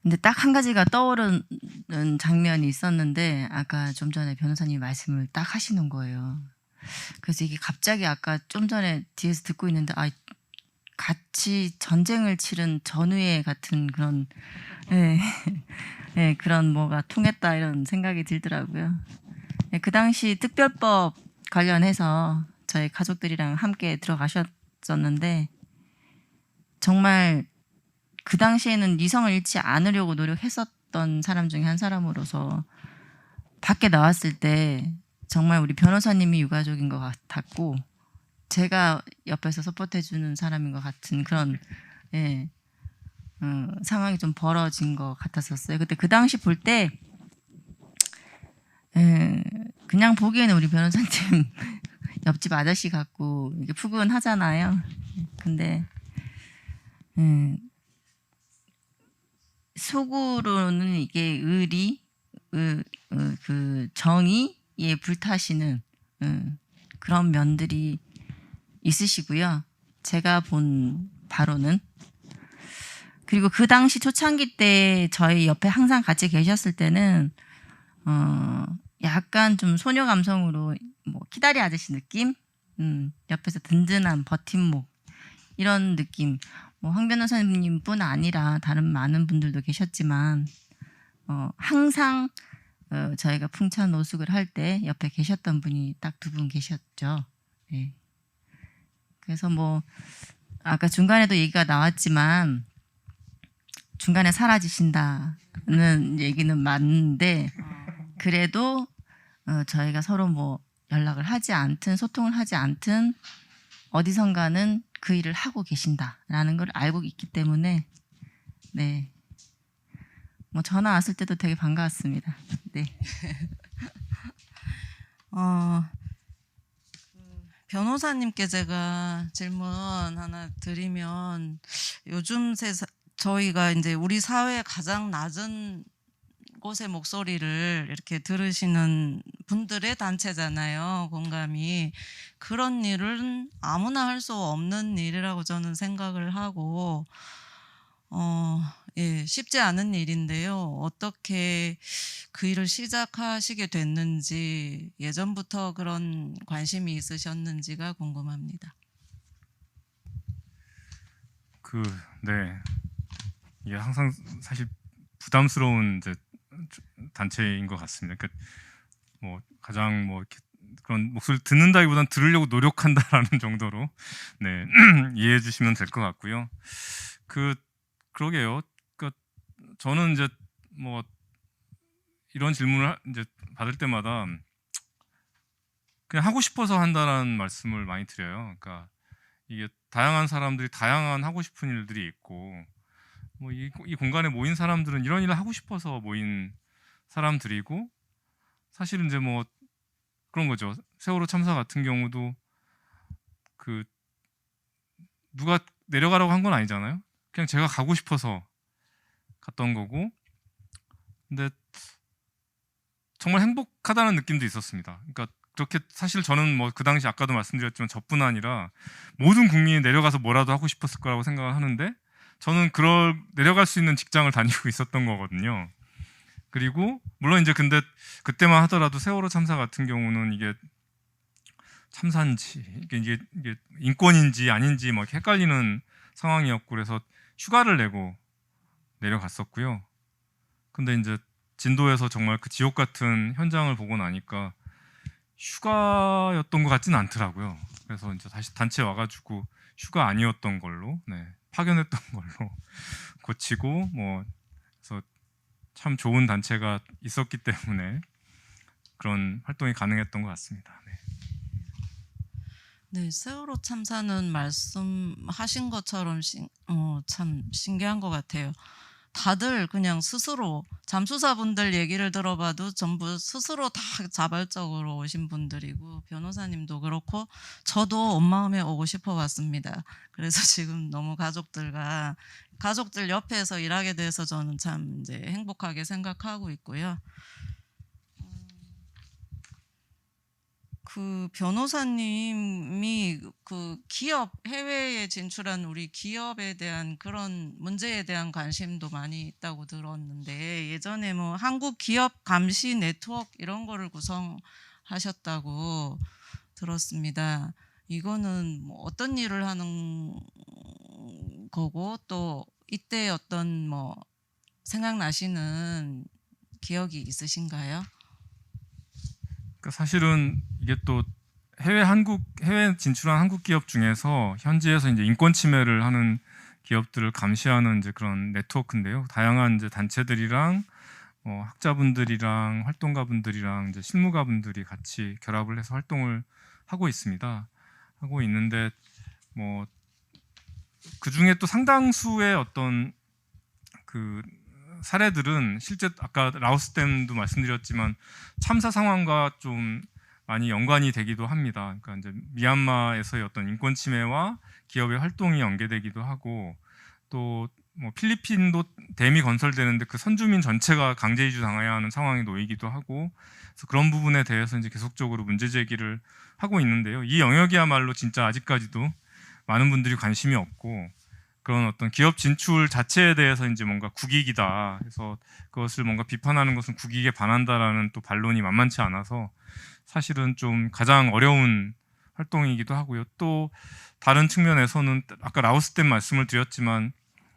근데 딱 한 가지가 떠오르는 장면이 있었는데 아까 좀 전에 변호사님이 말씀을 딱 하시는 거예요. 그래서 이게 갑자기 아까 좀 전에 뒤에서 듣고 있는데 같이 전쟁을 치른 전우회 같은 그런 그런 뭐가 통했다 이런 생각이 들더라고요. 그 당시 특별법 관련해서 저희 가족들이랑 함께 들어가셨었는데 정말 그 당시에는 이성을 잃지 않으려고 노력했었던 사람 중에 한 사람으로서 밖에 나왔을 때 정말 우리 변호사님이 유가족인 것 같았고 제가 옆에서 서포트해주는 사람인 것 같은 그런 상황이 좀 벌어진 것 같았었어요. 그때 그 당시 볼 때 그냥 보기에는 우리 변호사님 옆집 아저씨 같고 이게 푸근하잖아요. 근데 속으로는 이게 의리, 그 정의에 불타시는 그런 면들이 있으시고요. 제가 본 바로는 그리고 그 당시 초창기 때 저희 옆에 항상 같이 계셨을 때는 약간 좀 소녀 감성으로 뭐 키다리 아저씨 느낌, 옆에서 든든한 버팀목 이런 느낌. 뭐 황 변호사님뿐 아니라 다른 많은 분들도 계셨지만 항상 저희가 풍차 노숙을 할 때 옆에 계셨던 분이 딱 두 분 계셨죠. 네. 그래서 뭐 아까 중간에도 얘기가 나왔지만 중간에 사라지신다는 얘기는 맞는데 그래도 저희가 서로 뭐 연락을 하지 않든 소통을 하지 않든 어디선가는 그 일을 하고 계신다라는 걸 알고 있기 때문에 네. 뭐 전화 왔을 때도 되게 반가웠습니다. 네. 변호사님께 제가 질문 하나 드리면 요즘 저희가 이제 우리 사회의 가장 낮은 곳의 목소리를 이렇게 들으시는 분들의 단체잖아요. 공감이. 그런 일은 아무나 할 수 없는 일이라고 저는 생각을 하고 쉽지 않은 일인데요. 어떻게 그 일을 시작하시게 됐는지 예전부터 그런 관심이 있으셨는지가 궁금합니다. 네. 이게 항상 사실 부담스러운 이제 단체인 것 같습니다. 그러니까 뭐 가장 뭐 이렇게 그런 목소리를 듣는다기보다는 들으려고 노력한다라는 정도로 네 이해해 주시면 될 것 같고요. 그러게요. 그러니까 저는 이제 뭐 이런 질문을 이제 받을 때마다 그냥 하고 싶어서 한다라는 말씀을 많이 드려요. 그러니까 이게 다양한 사람들이 다양한 하고 싶은 일들이 있고 뭐 이 공간에 모인 사람들은 이런 일을 하고 싶어서 모인 사람들이고 사실은 이제 뭐 그런 거죠. 세월호 참사 같은 경우도 누가 내려가라고 한 건 아니잖아요. 그냥 제가 가고 싶어서 갔던 거고, 근데 정말 행복하다는 느낌도 있었습니다. 그러니까 그렇게 사실 저는 뭐 그 당시 아까도 말씀드렸지만 저뿐 아니라 모든 국민이 내려가서 뭐라도 하고 싶었을 거라고 생각을 하는데, 저는 내려갈 수 있는 직장을 다니고 있었던 거거든요. 그리고 물론 이제 근데 그때만 하더라도 세월호 참사 같은 경우는 이게 참사인지 이게 인권인지 아닌지 막 헷갈리는 상황이었고, 그래서 휴가를 내고 내려갔었고요. 근데 이제 진도에서 정말 그 지옥 같은 현장을 보고 나니까 휴가였던 것 같지는 않더라고요. 그래서 이제 다시 단체 와가지고 휴가 아니었던 걸로, 파견했던 걸로 고치고, 뭐 그래서 참 좋은 단체가 있었기 때문에 그런 활동이 가능했던 것 같습니다. 네, 세월호 참사는 말씀하신 것처럼 참 신기한 것 같아요. 다들 그냥 스스로 잠수사분들 얘기를 들어봐도 전부 스스로 다 자발적으로 오신 분들이고, 변호사님도 그렇고 저도 온 마음에 오고 싶어 왔습니다. 그래서 지금 너무 가족들 옆에서 일하게 돼서 저는 참 이제 행복하게 생각하고 있고요. 그 변호사님이 그 기업 해외에 진출한 우리 기업에 대한 그런 문제에 대한 관심도 많이 있다고 들었는데, 예전에 뭐 한국 기업 감시 네트워크 이런 거를 구성하셨다고 들었습니다. 이거는 뭐 어떤 일을 하는 거고, 또 이때 어떤 뭐 생각나시는 기억이 있으신가요? 그러니까 사실은 이게 또 해외 진출한 한국 기업 중에서 현지에서 이제 인권 침해를 하는 기업들을 감시하는 이제 그런 네트워크인데요. 다양한 이제 단체들이랑 학자분들이랑 활동가분들이랑 이제 실무가분들이 같이 결합을 해서 활동을 하고 있습니다. 하고 있는데 뭐 그 중에 또 상당수의 어떤 그 사례들은 실제 아까 라오스 댐도 말씀드렸지만 참사 상황과 좀 많이 연관이 되기도 합니다. 그러니까 이제 미얀마에서의 어떤 인권 침해와 기업의 활동이 연계되기도 하고, 또 뭐 필리핀도 댐이 건설되는데 그 선주민 전체가 강제 이주 당해야 하는 상황에 놓이기도 하고, 그래서 그런 부분에 대해서 이제 계속적으로 문제 제기를 하고 있는데요. 이 영역이야말로 진짜 아직까지도 많은 분들이 관심이 없고, 그런 어떤 기업 진출 자체에 대해서 이제 뭔가 국익이다 해서 그것을 뭔가 비판하는 것은 국익에 반한다라는 또 반론이 만만치 않아서 사실은 좀 가장 어려운 활동이기도 하고요. 또 다른 측면에서는 아까 라오스 댐 말씀을 드렸지만,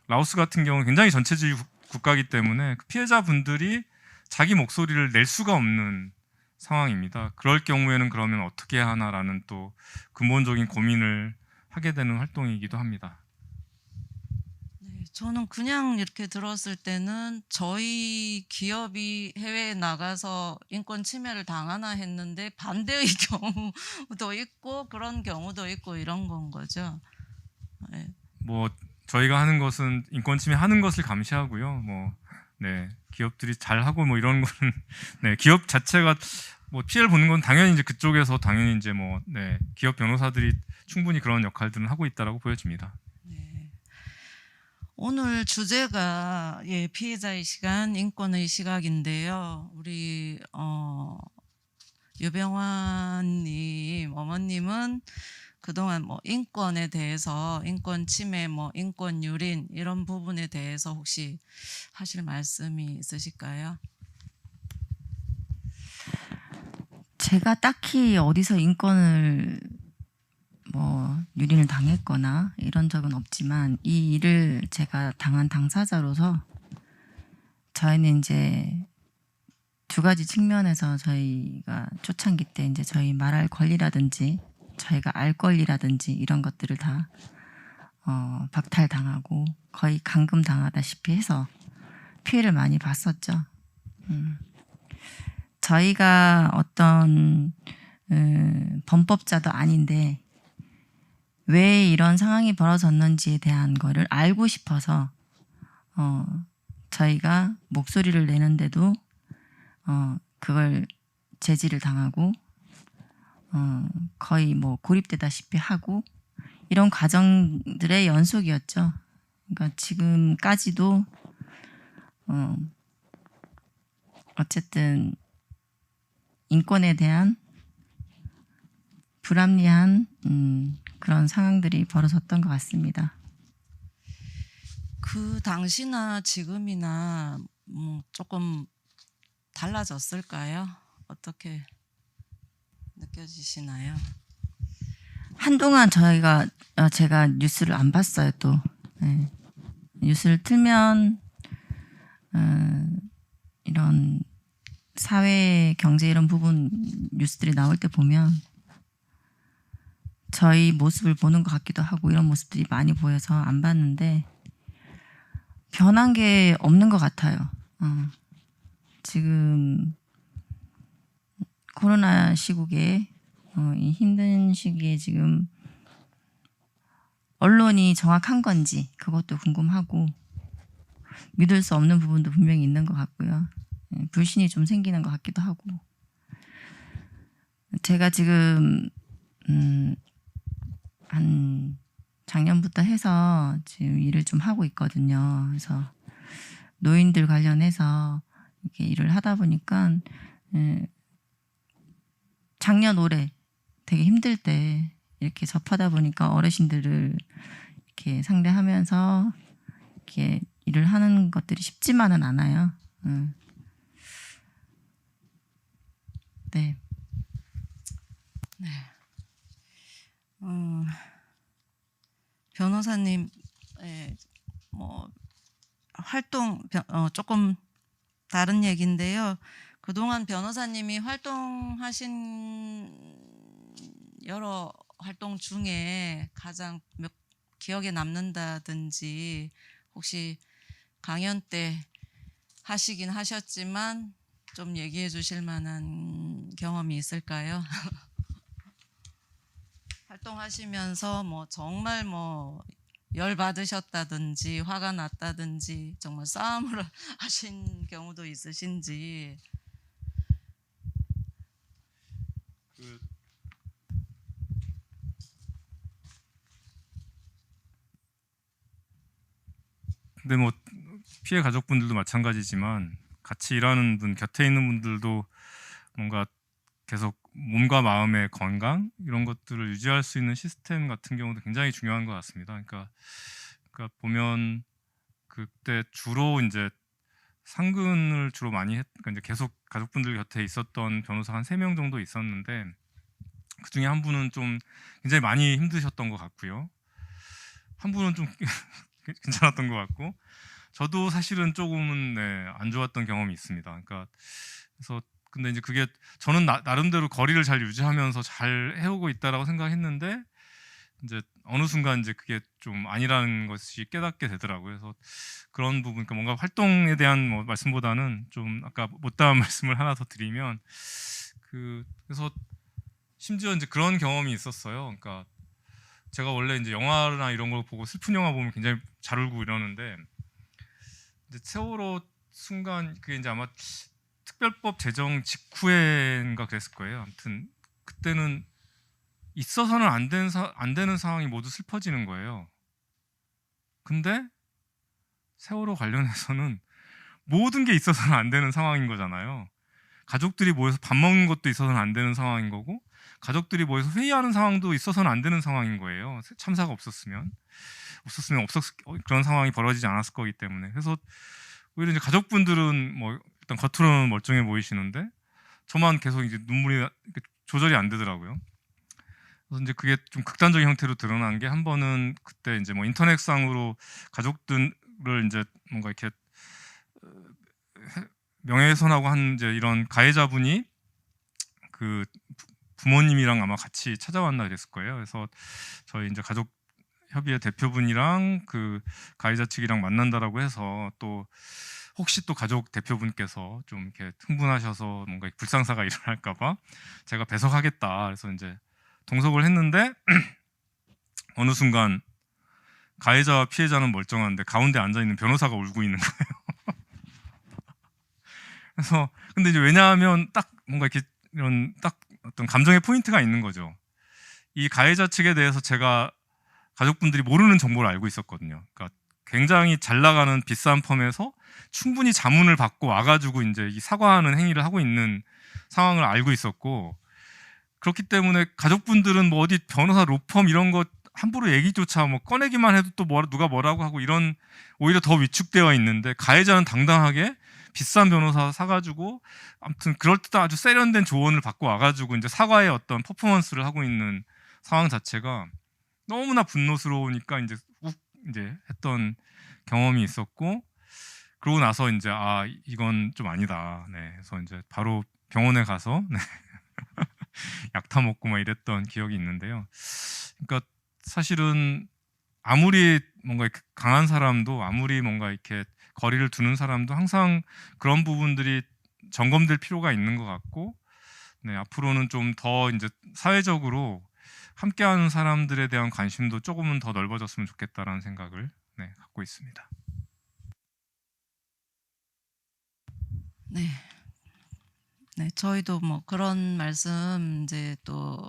라오스 같은 경우는 굉장히 전체주의 국가이기 때문에 그 피해자분들이 자기 목소리를 낼 수가 없는 상황입니다. 그럴 경우에는 그러면 어떻게 하나라는 또 근본적인 고민을 하게 되는 활동이기도 합니다. 네, 저는 그냥 이렇게 들었을 때는 저희 기업이 해외에 나가서 인권 침해를 당하나 했는데 반대의 경우도 있고 그런 경우도 있고 이런 건 거죠. 네. 뭐 저희가 하는 것은 인권 침해 하는 것을 감시하고요. 기업들이 잘 하고 뭐 이런 거는 기업 자체가 뭐 피해를 보는 건 당연히 이제 그쪽에서 당연히 이제 기업 변호사들이 충분히 그런 역할들은 하고 있다라고 보여집니다. 네. 오늘 주제가 피해자의 시간, 인권의 시각인데요. 우리 유병환님 어머님은 그동안 뭐 인권에 대해서, 인권 침해, 뭐 인권 유린 이런 부분에 대해서 혹시 하실 말씀이 있으실까요? 제가 딱히 어디서 인권을 뭐 유린을 당했거나 이런 적은 없지만, 이 일을 제가 당한 당사자로서 저희는 이제 두 가지 측면에서 저희가 초창기 때 이제 저희 말할 권리라든지 저희가 알 권리라든지 이런 것들을 다 박탈당하고 거의 감금당하다시피 해서 피해를 많이 봤었죠. 저희가 어떤 범법자도 아닌데 왜 이런 상황이 벌어졌는지에 대한 거를 알고 싶어서 저희가 목소리를 내는데도 그걸 제지를 당하고 거의 뭐 고립되다시피 하고, 이런 과정들의 연속이었죠. 그러니까 지금까지도 어쨌든 인권에 대한 불합리한 그런 상황들이 벌어졌던 것 같습니다. 그 당시나 지금이나 조금 달라졌을까요? 어떻게 느껴지시나요? 한동안 제가 뉴스를 안 봤어요. 또 네. 뉴스를 틀면 이런 사회, 경제 이런 부분 뉴스들이 나올 때 보면 저희 모습을 보는 것 같기도 하고 이런 모습들이 많이 보여서 안 봤는데 변한 게 없는 것 같아요. 지금 코로나 시국에 이 힘든 시기에 지금 언론이 정확한 건지 그것도 궁금하고 믿을 수 없는 부분도 분명히 있는 것 같고요. 불신이 좀 생기는 것 같기도 하고 제가 지금 한 작년부터 해서 지금 일을 좀 하고 있거든요. 그래서 노인들 관련해서 이렇게 일을 하다 보니까 작년 올해 되게 힘들 때 이렇게 접하다 보니까 어르신들을 이렇게 상대하면서 이렇게 일을 하는 것들이 쉽지만은 않아요. 네. 변호사님 활동 조금 다른 얘기인데요. 그동안 변호사님이 활동하신 여러 활동 중에 가장 기억에 남는다든지 혹시 강연 때 하시긴 하셨지만 좀 얘기해 주실 만한 경험이 있을까요? 활동하시면서 정말 열 받으셨다든지 화가 났다든지 정말 싸움을 하신 경우도 있으신지. 근데 피해 가족분들도 마찬가지지만 같이 일하는 분, 곁에 있는 분들도 뭔가 계속 몸과 마음의 건강 이런 것들을 유지할 수 있는 시스템 같은 경우도 굉장히 중요한 것 같습니다. 그러니까 보면 그때 주로 이제 상근을 주로 많이 그러니까 이제 계속 가족분들 곁에 있었던 변호사 한 3명 정도 있었는데 그 중에 한 분은 좀 굉장히 많이 힘드셨던 것 같고요. 한 분은 좀 괜찮았던 것 같고 저도 사실은 조금은 안 좋았던 경험이 있습니다. 그래서 근데 이제 그게 저는 나름대로 거리를 잘 유지하면서 잘 해오고 있다라고 생각했는데 이제 어느 순간 이제 그게 좀 아니라는 것이 깨닫게 되더라고요. 그래서 그런 부분, 그러니까 뭔가 활동에 대한 말씀보다는 좀 아까 못다한 말씀을 하나 더 드리면 그래서 심지어 이제 그런 경험이 있었어요. 그러니까 제가 원래 이제 영화나 이런 걸 보고 슬픈 영화 보면 굉장히 잘 울고 이러는데 이제 세월호 순간 그게 이제 아마 특별법 제정 직후인가 그랬을 거예요. 아무튼 그때는 있어서는 안 되는 상황이 모두 슬퍼지는 거예요. 근데 세월호 관련해서는 모든 게 있어서는 안 되는 상황인 거잖아요. 가족들이 모여서 밥 먹는 것도 있어서는 안 되는 상황인 거고 가족들이 모여서 회의하는 상황도 있어서는 안 되는 상황인 거예요. 참사가 없었으면 그런 상황이 벌어지지 않았을 거기 때문에. 그래서 오히려 이제 가족분들은 일단 겉으로는 멀쩡해 보이시는데 저만 계속 이제 눈물이 조절이 안 되더라고요. 그래서 이제 그게 좀 극단적인 형태로 드러난 게 한 번은 그때 이제 인터넷상으로 가족들을 이제 뭔가 이렇게 명예훼손하고 한 이제 이런 가해자분이 그 부모님이랑 아마 같이 찾아왔나 그랬을 거예요. 그래서 저희 이제 가족 협의회 대표분이랑 그 가해자 측이랑 만난다라고 해서 또 혹시 또 가족 대표분께서 좀 이렇게 흥분하셔서 뭔가 불상사가 일어날까봐 제가 배석하겠다. 그래서 이제 동석을 했는데 어느 순간 가해자와 피해자는 멀쩡한데 가운데 앉아 있는 변호사가 울고 있는 거예요. 그래서 근데 이제 왜냐하면 딱 뭔가 이렇게 이런 딱 어떤 감정의 포인트가 있는 거죠. 이 가해자 측에 대해서 제가 가족분들이 모르는 정보를 알고 있었거든요. 그러니까 굉장히 잘 나가는 비싼 펌에서 충분히 자문을 받고 와가지고 이제 이 사과하는 행위를 하고 있는 상황을 알고 있었고, 그렇기 때문에 가족분들은 뭐 어디 변호사 로펌 이런 거 함부로 얘기조차 뭐 꺼내기만 해도 또 누가 뭐라고 하고 이런, 오히려 더 위축되어 있는데, 가해자는 당당하게 비싼 변호사 사가지고 아무튼 그럴듯한 아주 세련된 조언을 받고 와가지고 이제 사과의 어떤 퍼포먼스를 하고 있는 상황 자체가 너무나 분노스러우니까 이제 했던 경험이 있었고, 그러고 나서 이제 이건 좀 아니다. 네, 그래서 이제 바로 병원에 가서 네, 약타 먹고 막 이랬던 기억이 있는데요. 그러니까 사실은 아무리 뭔가 이렇게 강한 사람도, 아무리 뭔가 이렇게 거리를 두는 사람도 항상 그런 부분들이 점검될 필요가 있는 것 같고, 네, 앞으로는 좀 더 이제 사회적으로 함께하는 사람들에 대한 관심도 조금은 더 넓어졌으면 좋겠다라는 생각을 네, 갖고 있습니다. 네. 네, 저희도 뭐 그런 말씀 이제 또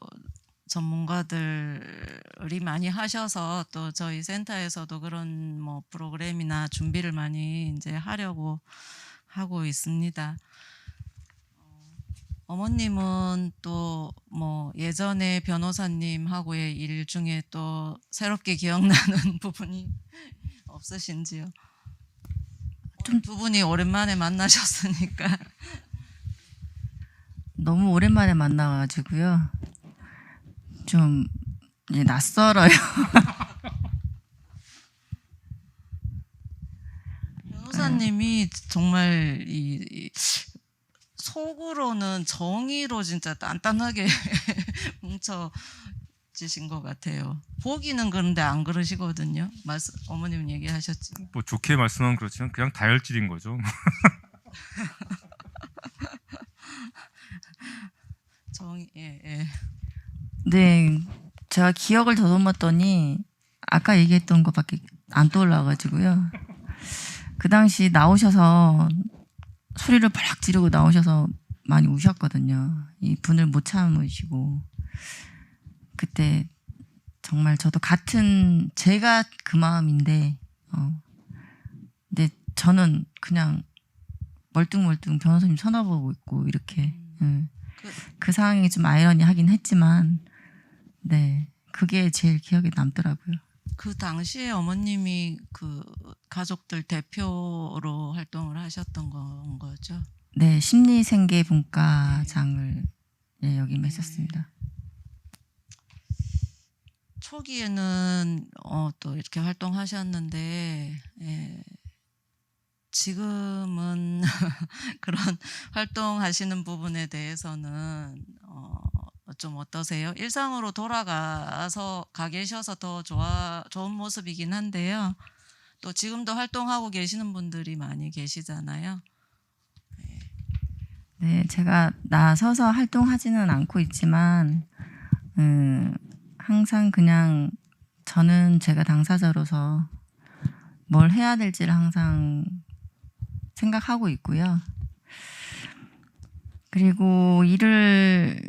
전문가들이 많이 하셔서 또 저희 센터에서도 그런 뭐 프로그램이나 준비를 많이 이제 하려고 하고 있습니다. 어머님은 또 뭐 예전에 변호사님하고의 일 중에 또 새롭게 기억나는 부분이 없으신지요? 두 분이 오랜만에 만나셨으니까. 너무 오랜만에 만나가지고요. 좀 이제 낯설어요. 변호사님이 정말 이 속으로는 정의로 진짜 단단하게 뭉쳐지신 것 같아요. 보기는 그런데 안 그러시거든요. 어머님 얘기하셨지. 뭐 좋게 말씀하면 그렇지만 그냥 다혈질인 거죠. 예. 네, 제가 기억을 더듬었더니 아까 얘기했던 것밖에 안 떠올라가지고요. 그 당시 나오셔서 소리를 발락 지르고 나오셔서 많이 우셨거든요. 이 분을 못 참으시고, 그때 정말 저도 제가 그 마음인데, 근데 저는 그냥 멀뚱멀뚱 변호사님 쳐다보고 있고 이렇게. 그 상황이 좀 아이러니하긴 했지만, 네, 그게 제일 기억에 남더라고요. 그 당시에 어머님이 그 가족들 대표로 활동을 하셨던 건 거죠? 네, 심리생계분과장을 역임했었습니다. 초기에는 또 이렇게 활동하셨는데, 예, 지금은 그런 활동하시는 부분에 대해서는 좀 어떠세요? 일상으로 돌아가서 가 계셔서 더 좋은 모습이긴 한데요. 또 지금도 활동하고 계시는 분들이 많이 계시잖아요. 네, 제가 나서서 활동하지는 않고 있지만, 항상 그냥 저는 제가 당사자로서 뭘 해야 될지를 항상 생각하고 있고요. 그리고 일을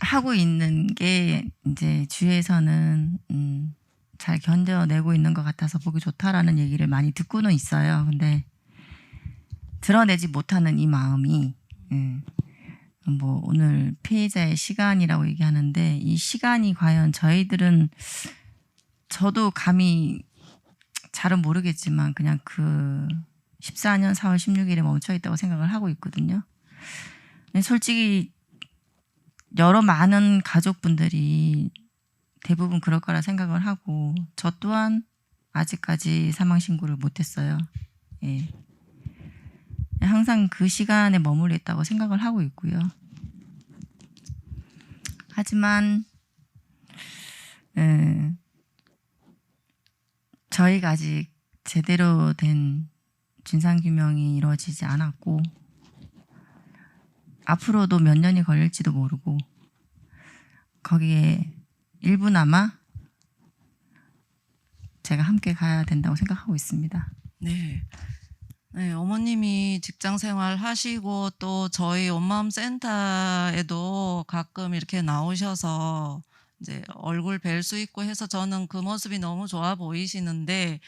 하고 있는 게 이제 주위에서는 잘 견뎌내고 있는 것 같아서 보기 좋다라는 얘기를 많이 듣고는 있어요. 근데 드러내지 못하는 이 마음이, 뭐 오늘 피해자의 시간이라고 얘기하는데, 이 시간이 과연 저도 감히 잘은 모르겠지만 그냥 그 14년 4월 16일에 멈춰 있다고 생각을 하고 있거든요. 근데 솔직히 많은 가족분들이 대부분 그럴 거라 생각을 하고, 저 또한 아직까지 사망 신고를 못했어요. 예. 항상 그 시간에 머물러 있다고 생각을 하고 있고요. 하지만 저희가 아직 제대로 된 진상규명이 이루어지지 않았고, 앞으로도 몇 년이 걸릴지도 모르고, 거기에 일부나마 제가 함께 가야 된다고 생각하고 있습니다. 네. 네, 어머님이 직장 생활 하시고 또 저희 온마음 센터에도 가끔 이렇게 나오셔서 이제 얼굴 뵐 수 있고 해서 저는 그 모습이 너무 좋아 보이시는데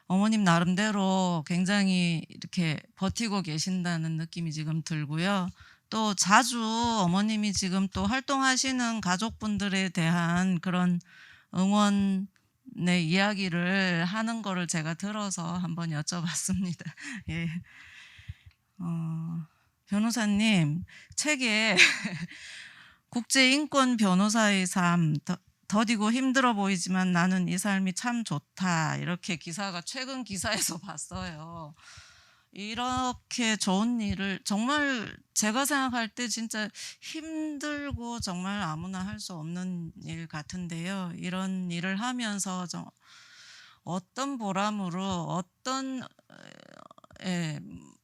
어머님 나름대로 굉장히 이렇게 버티고 계신다는 느낌이 지금 들고요. 또 자주 어머님이 지금 또 활동하시는 가족분들에 대한 그런 응원의 이야기를 하는 거를 제가 들어서 한번 여쭤봤습니다. 예. 변호사님, 책에 국제인권 변호사의 삶, 더디고 힘들어 보이지만 나는 이 삶이 참 좋다. 이렇게 기사가 최근 기사에서 봤어요. 이렇게 좋은 일을 정말 제가 생각할 때 진짜 힘들고 정말 아무나 할 수 없는 일 같은데요. 이런 일을 하면서 어떤 보람으로 어떤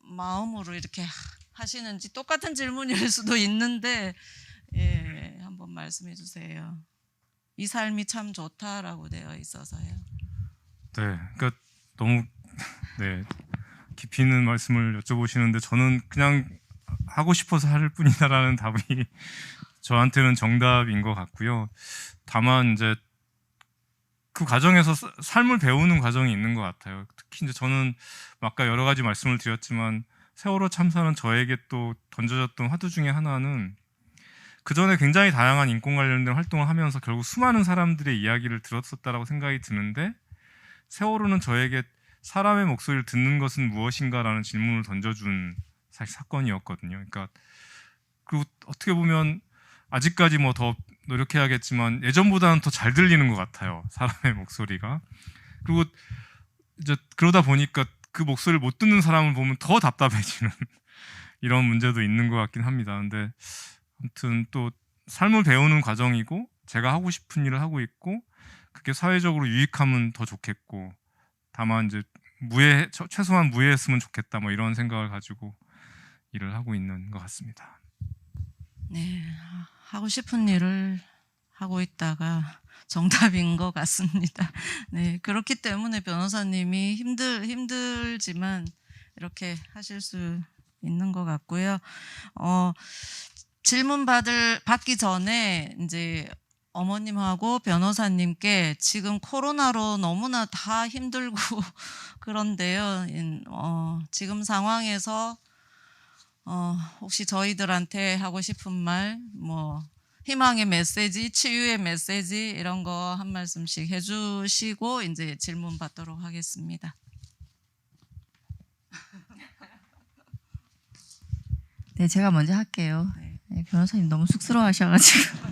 마음으로 이렇게 하시는지 똑같은 질문일 수도 있는데 한번 말씀해 주세요. 이 삶이 참 좋다라고 되어 있어서요. 네, 그러니까 너무 네 깊이 있는 말씀을 여쭤보시는데 저는 그냥 하고 싶어서 할 뿐이다라는 답이 저한테는 정답인 것 같고요. 다만 이제 그 과정에서 삶을 배우는 과정이 있는 것 같아요. 특히 이제 저는 아까 여러 가지 말씀을 드렸지만 세월호 참사는 저에게 또 던져졌던 화두 중에 하나는 그 전에 굉장히 다양한 인권 관련된 활동을 하면서 결국 수많은 사람들의 이야기를 들었었다라고 생각이 드는데 세월호는 저에게 사람의 목소리를 듣는 것은 무엇인가라는 질문을 던져준 사실 사건이었거든요. 그러니까 그리고 어떻게 보면 아직까지 뭐 더 노력해야겠지만 예전보다는 더 잘 들리는 것 같아요. 사람의 목소리가. 그리고 이제 그러다 보니까 그 목소리를 못 듣는 사람을 보면 더 답답해지는 이런 문제도 있는 것 같긴 합니다. 근데 아무튼 또 삶을 배우는 과정이고 제가 하고 싶은 일을 하고 있고 그게 사회적으로 유익하면 더 좋겠고 다만 이제 최소한 무해했으면 좋겠다 뭐 이런 생각을 가지고 일을 하고 있는 것 같습니다. 네, 하고 싶은 일을 하고 있다가 정답인 것 같습니다. 네, 그렇기 때문에 변호사님이 힘들지만 이렇게 하실 수 있는 것 같고요. 질문 받기 전에 이제 어머님하고 변호사님께 지금 코로나로 너무나 다 힘들고 그런데요. 지금 상황에서 혹시 저희들한테 하고 싶은 말, 뭐 희망의 메시지, 치유의 메시지 이런 거 한 말씀씩 해주시고 이제 질문 받도록 하겠습니다. 네, 제가 먼저 할게요. 네. 네, 변호사님 너무 쑥스러워하셔가지고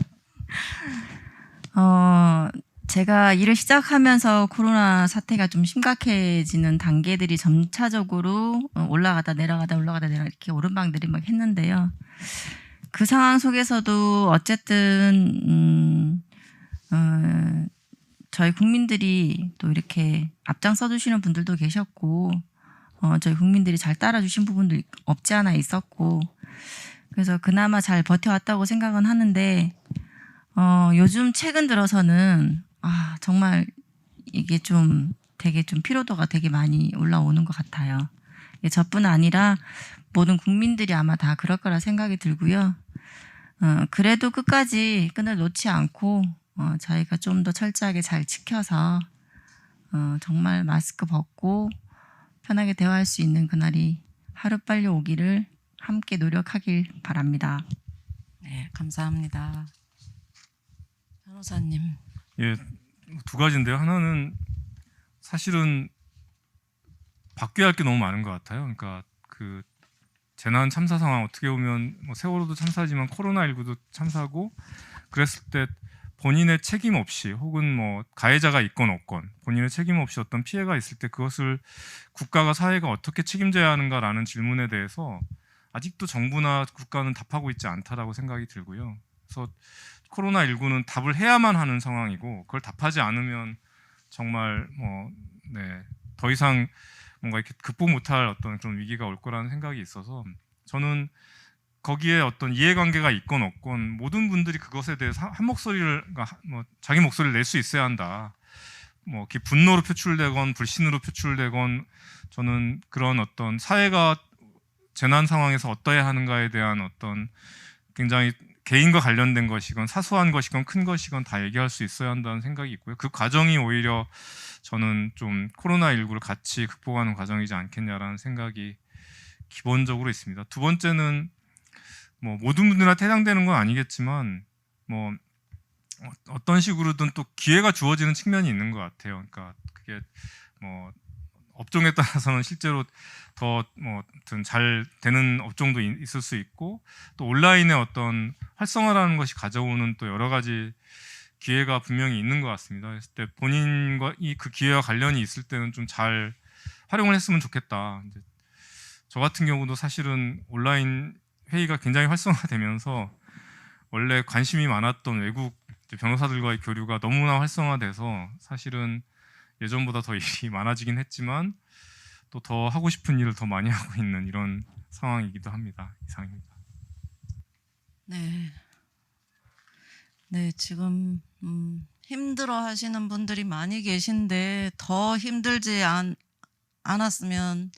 제가 일을 시작하면서 코로나 사태가 좀 심각해지는 단계들이 점차적으로 올라가다 내려가다 이렇게 오르막들이 막 했는데요. 그 상황 속에서도 어쨌든 저희 국민들이 또 이렇게 앞장서 주시는 분들도 계셨고 저희 국민들이 잘 따라주신 부분도 없지 않아 있었고 그래서 그나마 잘 버텨왔다고 생각은 하는데 요즘 최근 들어서는 정말 이게 좀 되게 좀 피로도가 되게 많이 올라오는 것 같아요. 저뿐 아니라 모든 국민들이 아마 다 그럴 거라 생각이 들고요. 그래도 끝까지 끈을 놓지 않고 저희가 좀 더 철저하게 잘 지켜서 정말 마스크 벗고 편하게 대화할 수 있는 그날이 하루빨리 오기를 함께 노력하길 바랍니다. 네, 감사합니다. 변호사님. 예, 두 가지인데요. 하나는 사실은 바뀌어야 할 게 너무 많은 것 같아요. 그러니까 그 재난 참사 상황 어떻게 보면 뭐 세월호도 참사지만 코로나19도 참사고 그랬을 때 본인의 책임 없이 혹은 뭐 가해자가 있건 없건 본인의 책임 없이 어떤 피해가 있을 때 그것을 국가가 사회가 어떻게 책임져야 하는가라는 질문에 대해서 아직도 정부나 국가는 답하고 있지 않다라고 생각이 들고요. 그래서 코로나19는 답을 해야만 하는 상황이고 그걸 답하지 않으면 정말 더 이상 뭔가 이렇게 극복 못할 어떤 그런 위기가 올 거라는 생각이 있어서 저는 거기에 어떤 이해관계가 있건 없건 모든 분들이 그것에 대해서 한 목소리를 자기 목소리를 낼 수 있어야 한다. 뭐 이렇게 분노로 표출되건 불신으로 표출되건 저는 그런 어떤 사회가 재난 상황에서 어떠해야 하는가에 대한 어떤 굉장히 개인과 관련된 것이건 사소한 것이건 큰 것이건 다 얘기할 수 있어야 한다는 생각이 있고요. 그 과정이 오히려 저는 좀 코로나19를 같이 극복하는 과정이지 않겠냐라는 생각이 기본적으로 있습니다. 두 번째는 뭐 모든 분들한테 해당되는 건 아니겠지만 뭐 어떤 식으로든 또 기회가 주어지는 측면이 있는 것 같아요. 그러니까 그게 뭐 업종에 따라서는 실제로 더 뭐 아무튼 잘 되는 업종도 있을 수 있고 또 온라인의 어떤 활성화라는 것이 가져오는 또 여러 가지 기회가 분명히 있는 것 같습니다. 그랬을 때 본인과 그 기회와 관련이 있을 때는 좀 잘 활용을 했으면 좋겠다. 이제 저 같은 경우도 사실은 온라인 회의가 굉장히 활성화되면서 원래 관심이 많았던 외국 변호사들과의 교류가 너무나 활성화돼서 사실은 예전보다 더 일이 많아지긴 했지만 또 더 하고 싶은 일을 더 많이 하고 있는 이런 상황이기도 합니다. 이상입니다. 네. 네, 지금 힘들어 하시는 분들이 많이 계신데 더 힘들지 않았으면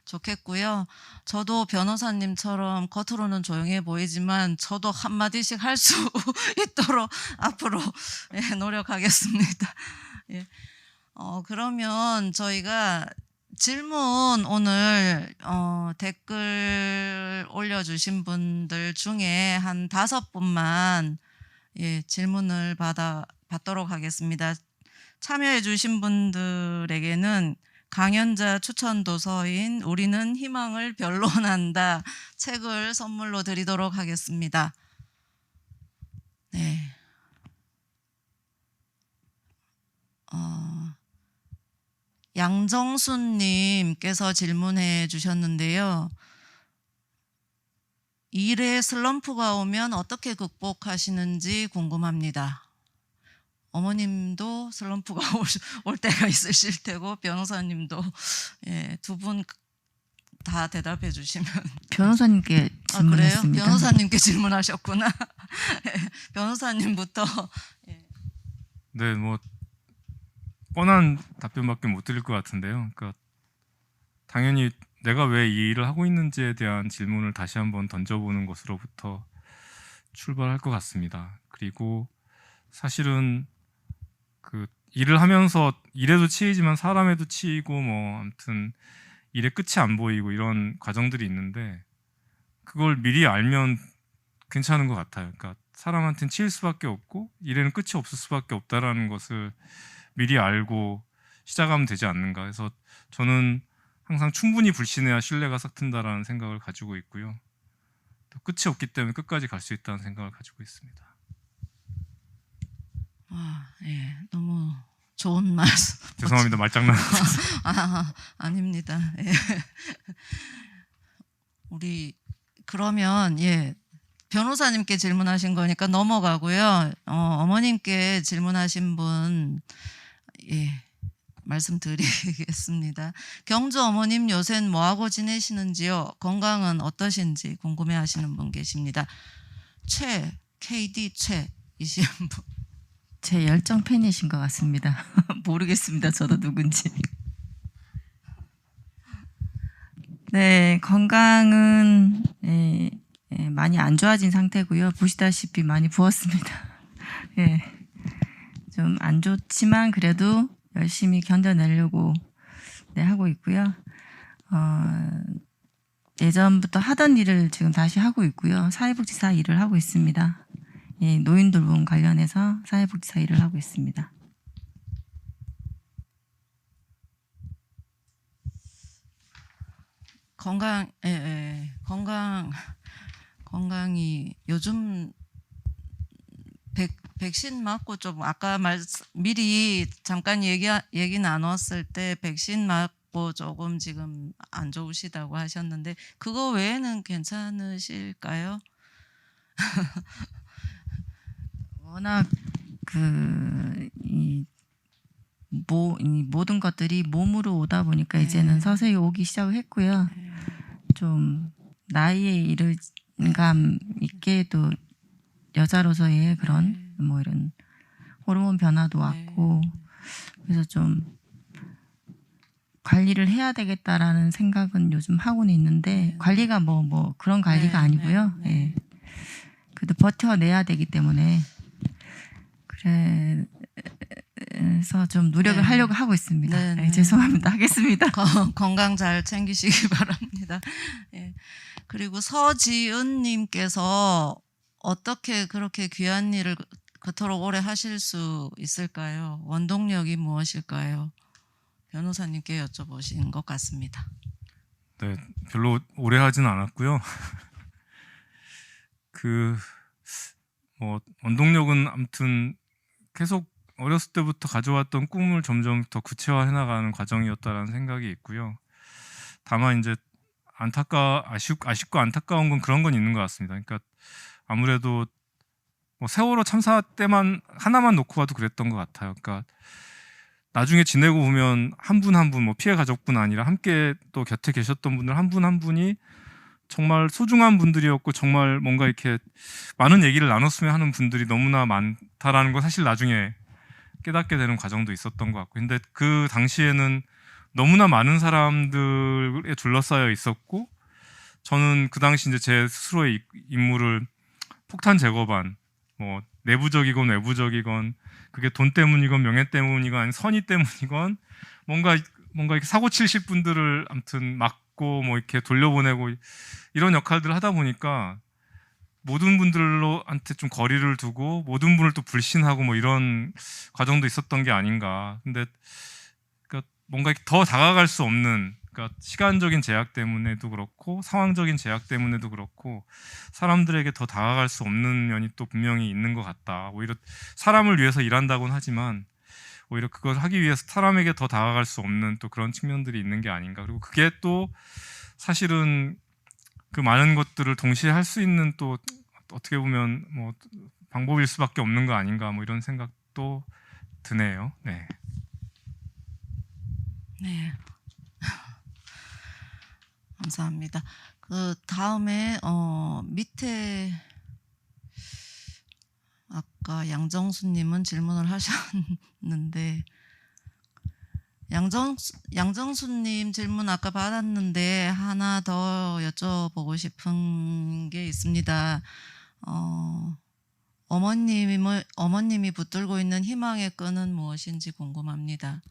좋겠고요. 저도 변호사님처럼 겉으로는 조용해 보이지만 저도 한마디씩 할 수 있도록 앞으로 예, 노력하겠습니다. 예. 그러면 저희가 질문 오늘 댓글 올려주신 분들 중에 한 5분만 예, 질문을 받도록 하겠습니다. 참여해 주신 분들에게는 강연자 추천 도서인 우리는 희망을 변론한다 책을 선물로 드리도록 하겠습니다. 네. 양정순님께서 질문해 주셨는데요. 일에 슬럼프가 오면 어떻게 극복하시는지 궁금합니다. 어머님도 슬럼프가 올 때가 있으실 테고 변호사님도 예, 두 분 다 대답해 주시면. 변호사님께 질문했습니다. 그래요? 변호사님께 질문하셨구나. 예, 변호사님부터. 예. 네, 뭐 뻔한 답변밖에 못 드릴 것 같은데요. 그러니까 당연히 내가 왜 이 일을 하고 있는지에 대한 질문을 다시 한번 던져보는 것으로부터 출발할 것 같습니다. 그리고 사실은 그 일을 하면서 일에도 치이지만 사람에도 치이고 뭐 아무튼 일의 끝이 안 보이고 이런 과정들이 있는데 그걸 미리 알면 괜찮은 것 같아요. 그러니까 사람한테는 치일 수밖에 없고 일에는 끝이 없을 수밖에 없다라는 것을 미리 알고 시작하면 되지 않는가 해서 저는 항상 충분히 불신해야 신뢰가 싹 튼다라는 생각을 가지고 있고요. 또 끝이 없기 때문에 끝까지 갈 수 있다는 생각을 가지고 있습니다. 예, 너무 좋은 말씀. 죄송합니다. 말장난. 아닙니다. 예. 우리 그러면 예. 변호사님께 질문하신 거니까 넘어가고요. 어머님께 질문하신 분 예, 말씀드리겠습니다. 경주 어머님 요새는 뭐하고 지내시는지요? 건강은 어떠신지 궁금해하시는 분 계십니다. KD 최이신 분. 제 열정 팬이신 것 같습니다. 모르겠습니다. 저도 누군지. 네, 건강은 많이 안 좋아진 상태고요. 보시다시피 많이 부었습니다. 예, 좀 안 좋지만 그래도 열심히 견뎌내려고 하고 있고요. 예전부터 하던 일을 지금 다시 하고 있고요. 사회복지사 일을 하고 있습니다. 예, 노인 돌봄 관련해서 사회복지사 일을 하고 있습니다. 건강이 요즘 백신 맞고 좀 아까 미리 잠깐 얘기 나눴을 때 백신 맞고 조금 지금 안 좋으시다고 하셨는데 그거 외에는 괜찮으실까요? 워낙 이 모든 것들이 몸으로 오다 보니까 이제는 서서히 오기 시작을 했고요. 좀 나이에 이른 감 있게 또 여자로서의 그런 뭐 이런 호르몬 변화도 왔고 그래서 좀 관리를 해야 되겠다라는 생각은 요즘 하고는 있는데 관리가 뭐 그런 관리가 아니고요. 예. 그래도 버텨내야 되기 때문에 그래서 좀 노력을 네. 하려고 하고 있습니다. 네, 네, 네. 죄송합니다. 하겠습니다. 건강 잘 챙기시기 바랍니다. 예. 그리고 서지은님께서 어떻게 그렇게 귀한 일을 그토록 오래 하실 수 있을까요? 원동력이 무엇일까요? 변호사님께 여쭤보신 것 같습니다. 네, 별로 오래 하진 않았고요. 원동력은 아무튼 계속 어렸을 때부터 가져왔던 꿈을 점점 더 구체화해 나가는 과정이었다라는 생각이 있고요. 다만 이제 아쉽고 안타까운 건 그런 건 있는 것 같습니다. 그러니까 아무래도 세월호 참사 때만 하나만 놓고 봐도 그랬던 것 같아요. 그러니까 나중에 지내고 보면 한 분 한 분, 피해 가족뿐 아니라 함께 또 곁에 계셨던 분들 한 분 한 분이 정말 소중한 분들이었고 정말 뭔가 이렇게 많은 얘기를 나눴으면 하는 분들이 너무나 많다라는 걸 사실 나중에 깨닫게 되는 과정도 있었던 것 같고, 근데 그 당시에는 너무나 많은 사람들에 둘러싸여 있었고, 저는 그 당시 이제 제 스스로의 임무를 폭탄 제거반, 내부적이건 외부적이건, 그게 돈 때문이건 명예 때문이건 아니 선의 때문이건 뭔가 이렇게 사고 치실 분들을 아무튼 막고 이렇게 돌려보내고 이런 역할들을 하다 보니까 모든 분들로한테 좀 거리를 두고 모든 분을 또 불신하고 이런 과정도 있었던 게 아닌가. 근데 그러니까 뭔가 더 다가갈 수 없는, 그러니까 시간적인 제약 때문에도 그렇고 상황적인 제약 때문에도 그렇고 사람들에게 더 다가갈 수 없는 면이 또 분명히 있는 것 같다. 오히려 사람을 위해서 일한다고는 하지만 오히려 그걸 하기 위해서 사람에게 더 다가갈 수 없는 또 그런 측면들이 있는 게 아닌가. 그리고 그게 또 사실은 그 많은 것들을 동시에 할 수 있는 또 어떻게 보면 방법일 수밖에 없는 거 아닌가, 이런 생각도 드네요. 네. 네. 감사합니다. 그 다음에 밑에 아까 양정수님은 질문을 하셨는데 양정수님 질문 아까 받았는데 하나 더 여쭤보고 싶은 게 있습니다. 어머님이 붙들고 있는 희망의 끈은 무엇인지 궁금합니다.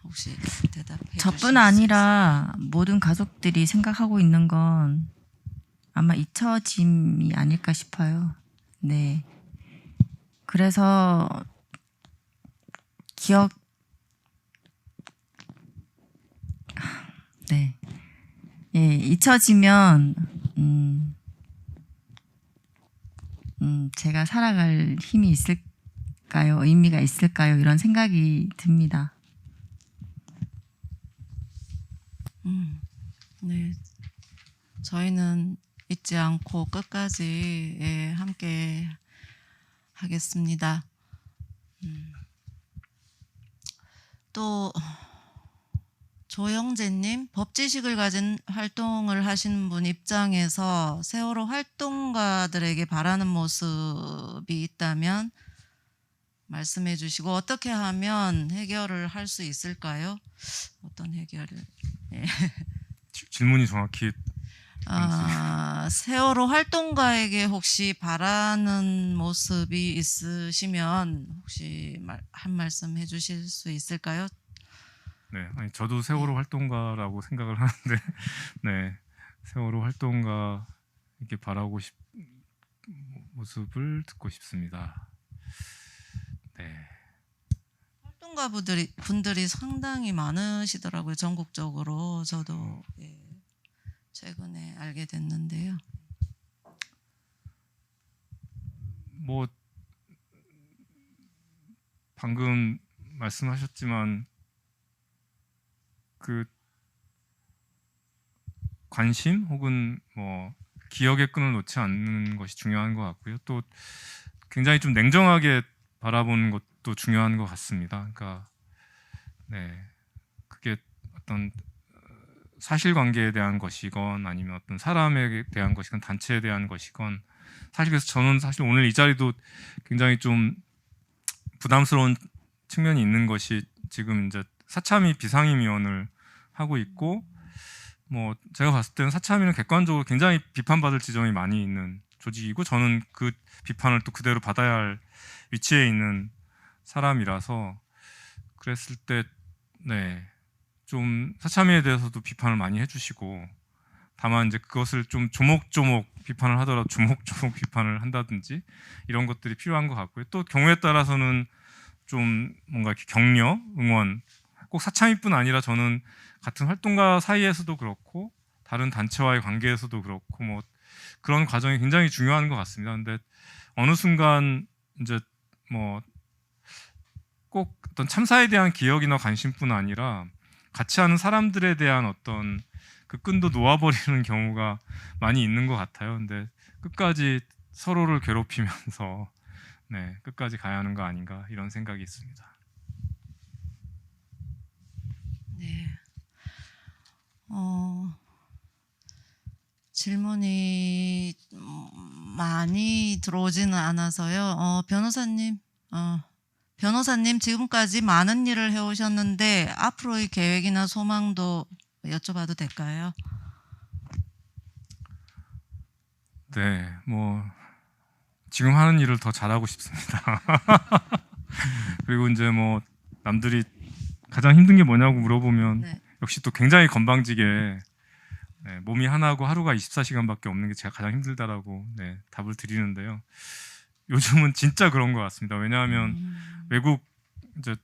혹시 대답해 주실 수 저뿐 아니라 모든 가족들이 생각하고 있는 건 아마 잊혀짐이 아닐까 싶어요. 네. 그래서 네. 예, 잊혀지면 제가 살아갈 힘이 있을까요? 의미가 있을까요? 이런 생각이 듭니다. 네, 저희는 잊지 않고 끝까지 함께 하겠습니다. 또 조영재님, 법지식을 가진 활동을 하시는 분 입장에서 세월호 활동가들에게 바라는 모습이 있다면 말씀해 주시고 어떻게 하면 해결을 할 수 있을까요? 어떤 해결을? 예. 질문이 정확히 세월호 활동가에게 혹시 바라는 모습이 있으시면 혹시 한 말씀 해주실 수 있을까요? 네, 아니 저도 세월호 활동가라고 생각을 하는데, 네, 세월호 활동가 이렇게 바라고 모습을 듣고 싶습니다. 네, 활동가 분들이 상당히 많으시더라고요, 전국적으로. 저도 최근에 알게 됐는데요. 방금 말씀하셨지만 그 관심 혹은 기억의 끈을 놓지 않는 것이 중요한 것 같고요. 또 굉장히 좀 냉정하게 바라보는 것도 중요한 것 같습니다. 그러니까 네, 그게 어떤 사실관계에 대한 것이건 아니면 어떤 사람에 대한 것이건 단체에 대한 것이건, 사실 그래서 저는 사실 오늘 이 자리도 굉장히 좀 부담스러운 측면이 있는 것이, 지금 이제 사참위 비상임위원을 하고 있고 제가 봤을 때는 사참위는 객관적으로 굉장히 비판받을 지점이 많이 있는 조직이고 저는 그 비판을 또 그대로 받아야 할 위치에 있는 사람이라서 그랬을 때 네, 좀 사참위에 대해서도 비판을 많이 해주시고 다만 이제 그것을 좀 조목조목 비판을 하더라도 조목조목 비판을 한다든지 이런 것들이 필요한 것 같고요. 또 경우에 따라서는 좀 뭔가 이렇게 격려, 응원 꼭 사참위뿐 아니라 저는 같은 활동가 사이에서도 그렇고 다른 단체와의 관계에서도 그렇고 뭐 그런 과정이 굉장히 중요한 것 같습니다. 근데 어느 순간 이제 뭐 꼭 어떤 참사에 대한 기억이나 관심뿐 아니라 같이 하는 사람들에 대한 어떤 그 끈도 놓아버리는 경우가 많이 있는 것 같아요. 근데 끝까지 서로를 괴롭히면서 네, 끝까지 가야 하는 거 아닌가 이런 생각이 있습니다. 네. 질문이 많이 들어오지는 않아서요. 변호사님 지금까지 많은 일을 해오셨는데 앞으로의 계획이나 소망도 여쭤봐도 될까요? 네, 뭐 지금 하는 일을 더 잘하고 싶습니다. 그리고 이제 뭐 남들이 가장 힘든 게 뭐냐고 물어보면 네. 역시 또 굉장히 건방지게 네, 몸이 하나고 하루가 24시간밖에 없는 게 제가 가장 힘들다라고 네, 답을 드리는데요. 요즘은 진짜 그런 것 같습니다. 왜냐하면 외국 이제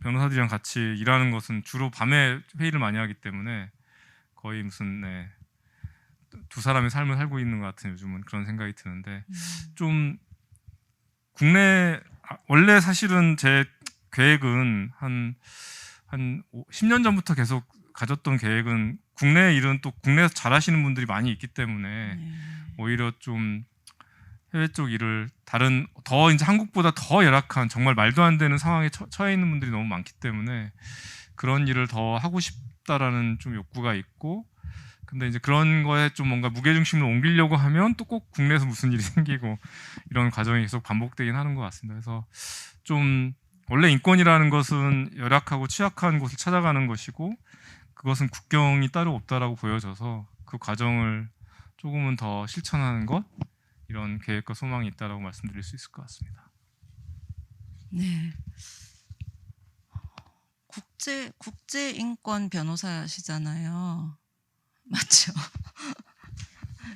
변호사들이랑 같이 일하는 것은 주로 밤에 회의를 많이 하기 때문에 거의 무슨 네, 두 사람의 삶을 살고 있는 것 같은 요즘은 그런 생각이 드는데 좀 국내 원래 사실은 제 계획은 한 10년 전부터 계속 가졌던 계획은 국내 일은 또 국내에서 잘하시는 분들이 많이 있기 때문에 오히려 좀 해외 쪽 일을 다른 더 이제 한국보다 더 열악한 정말 말도 안 되는 상황에 처해 있는 분들이 너무 많기 때문에 그런 일을 더 하고 싶다라는 좀 욕구가 있고 근데 이제 그런 거에 좀 뭔가 무게중심을 옮기려고 하면 또 꼭 국내에서 무슨 일이 생기고 이런 과정이 계속 반복되긴 하는 것 같습니다. 그래서 좀 원래 인권이라는 것은 열악하고 취약한 곳을 찾아가는 것이고 그것은 국경이 따로 없다라고 보여져서 그 과정을 조금은 더 실천하는 것 이런 계획과 소망이 있다라고 말씀드릴 수 있을 것 같습니다. 네. 국제 인권 변호사시잖아요. 맞죠?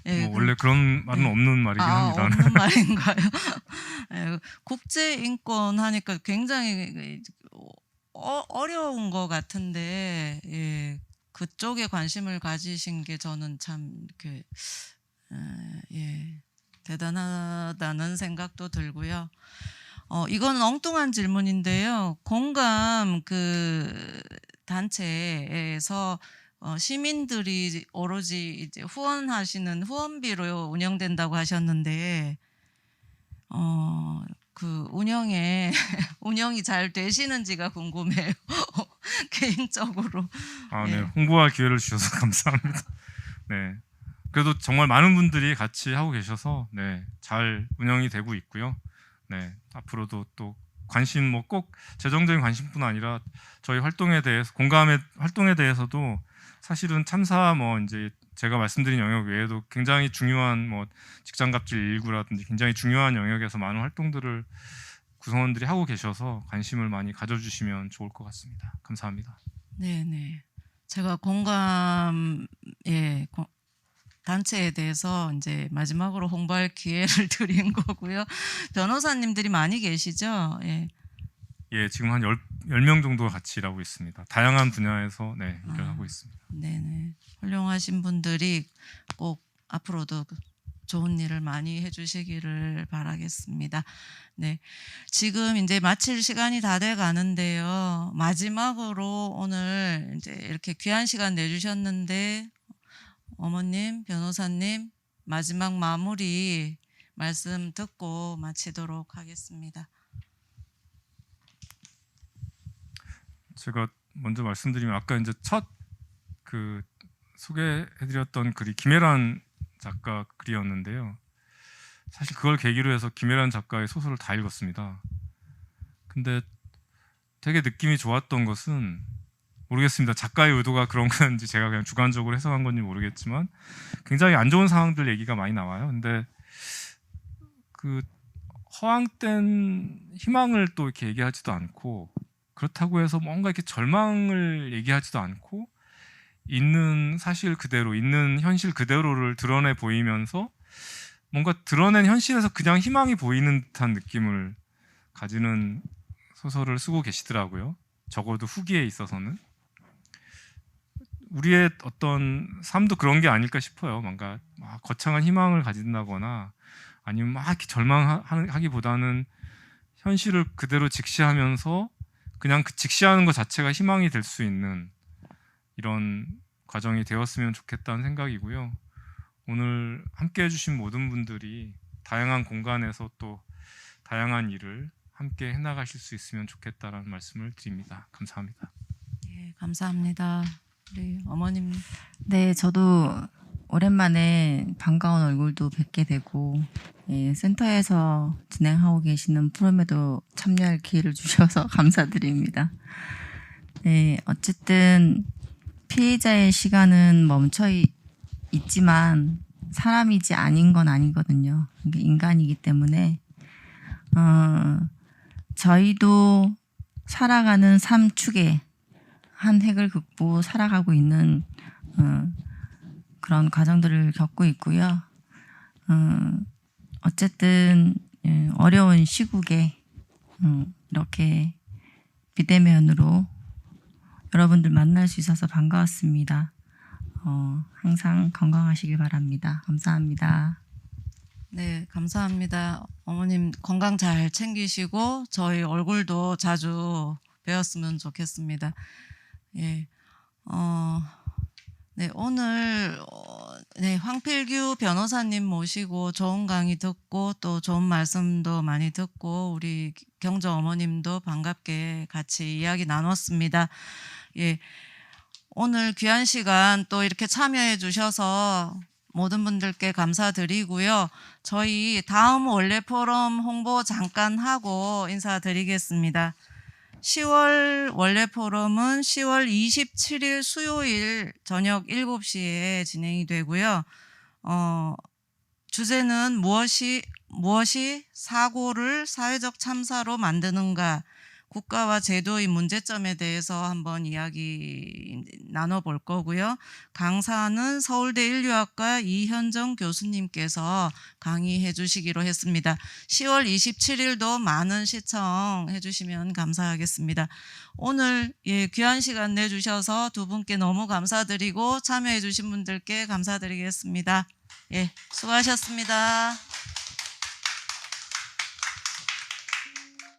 예, 뭐 원래 그런 말은 네. 없는 말이긴 합니다. 없는 말인가요? 예, 국제 인권 하니까 굉장히 어려운 것 같은데 예, 그쪽에 관심을 가지신 게 저는 참 이렇게 예, 대단하다는 생각도 들고요. 이건 엉뚱한 질문인데요. 공감 그 단체에서 시민들이 오로지 이제 후원하시는 후원비로 운영된다고 하셨는데 그 운영이 잘 되시는지가 궁금해요. 개인적으로. 아, 네. 예. 홍보할 기회를 주셔서 감사합니다. 네. 그래도 정말 많은 분들이 같이 하고 계셔서 네, 잘 운영이 되고 있고요. 네. 앞으로도 또 관심 뭐 꼭 재정적인 관심뿐 아니라 저희 활동에 대해서 공감의 활동에 대해서도 사실은 참사 뭐 이제 제가 말씀드린 영역 외에도 굉장히 중요한 뭐 직장갑질 119라든지 굉장히 중요한 영역에서 많은 활동들을 구성원들이 하고 계셔서 관심을 많이 가져주시면 좋을 것 같습니다. 감사합니다. 네네. 제가 공감 단체에 대해서 이제 마지막으로 홍보할 기회를 드린 거고요. 변호사님들이 많이 계시죠? 예. 예, 지금 한 10명 정도가 같이 일하고 있습니다. 다양한 분야에서 네, 일을 하고 있습니다. 네네. 훌륭하신 분들이 꼭 앞으로도 좋은 일을 많이 해주시기를 바라겠습니다. 네. 지금 이제 마칠 시간이 다 돼 가는데요. 마지막으로 오늘 이제 이렇게 귀한 시간 내주셨는데 어머님, 변호사님 마지막 마무리 말씀 듣고 마치도록 하겠습니다. 제가 먼저 말씀드리면 아까 이제 첫 그 소개해드렸던 글이 김혜란 작가 글이었는데요. 사실 그걸 계기로 해서 김혜란 작가의 소설을 다 읽었습니다. 근데 되게 느낌이 좋았던 것은 모르겠습니다. 작가의 의도가 그런 건지 제가 그냥 주관적으로 해석한 건지 모르겠지만 굉장히 안 좋은 상황들 얘기가 많이 나와요. 근데 그 허황된 희망을 또 이렇게 얘기하지도 않고 그렇다고 해서 뭔가 이렇게 절망을 얘기하지도 않고 있는 사실 그대로 있는 현실 그대로를 드러내 보이면서 뭔가 드러낸 현실에서 그냥 희망이 보이는 듯한 느낌을 가지는 소설을 쓰고 계시더라고요. 적어도 후기에 있어서는 우리의 어떤 삶도 그런 게 아닐까 싶어요. 뭔가 막 거창한 희망을 가진다거나 아니면 막 이렇게 절망하기보다는 현실을 그대로 직시하면서 그냥 그 직시하는 것 자체가 희망이 될 수 있는 이런 과정이 되었으면 좋겠다는 생각이고요. 오늘 함께 해주신 모든 분들이 다양한 공간에서 또 다양한 일을 함께 해나가실 수 있으면 좋겠다라는 말씀을 드립니다. 감사합니다. 예, 감사합니다. 우리 어머님. 네, 저도 오랜만에 반가운 얼굴도 뵙게 되고 예, 센터에서 진행하고 계시는 프로그램에도 참여할 기회를 주셔서 감사드립니다. 네, 어쨌든 피해자의 시간은 멈춰 있지만 사람이지 아닌 건 아니거든요. 이게 인간이기 때문에 저희도 살아가는 삶 축에 한 획을 긋고 살아가고 있는 그런 과정들을 겪고 있고요. 어쨌든 어려운 시국에 이렇게 비대면으로 여러분들 만날 수 있어서 반가웠습니다. 항상 건강하시길 바랍니다. 감사합니다. 네, 감사합니다. 어머님 건강 잘 챙기시고 저희 얼굴도 자주 뵈었으면 좋겠습니다. 예, 네, 오늘 네, 황필규 변호사님 모시고 좋은 강의 듣고 또 좋은 말씀도 많이 듣고 우리 경주 어머님도 반갑게 같이 이야기 나눴습니다. 예, 오늘 귀한 시간 또 이렇게 참여해 주셔서 모든 분들께 감사드리고요. 저희 다음 원래 포럼 홍보 잠깐 하고 인사드리겠습니다. 10월 원래 포럼은 10월 27일 수요일 저녁 7시에 진행이 되고요. 주제는 무엇이 사고를 사회적 참사로 만드는가, 국가와 제도의 문제점에 대해서 한번 이야기 나눠볼 거고요. 강사는 서울대 인류학과 이현정 교수님께서 강의해 주시기로 했습니다. 10월 27일도 많은 시청해 주시면 감사하겠습니다. 오늘 귀한 시간 내주셔서 두 분께 너무 감사드리고 참여해 주신 분들께 감사드리겠습니다. 예, 수고하셨습니다.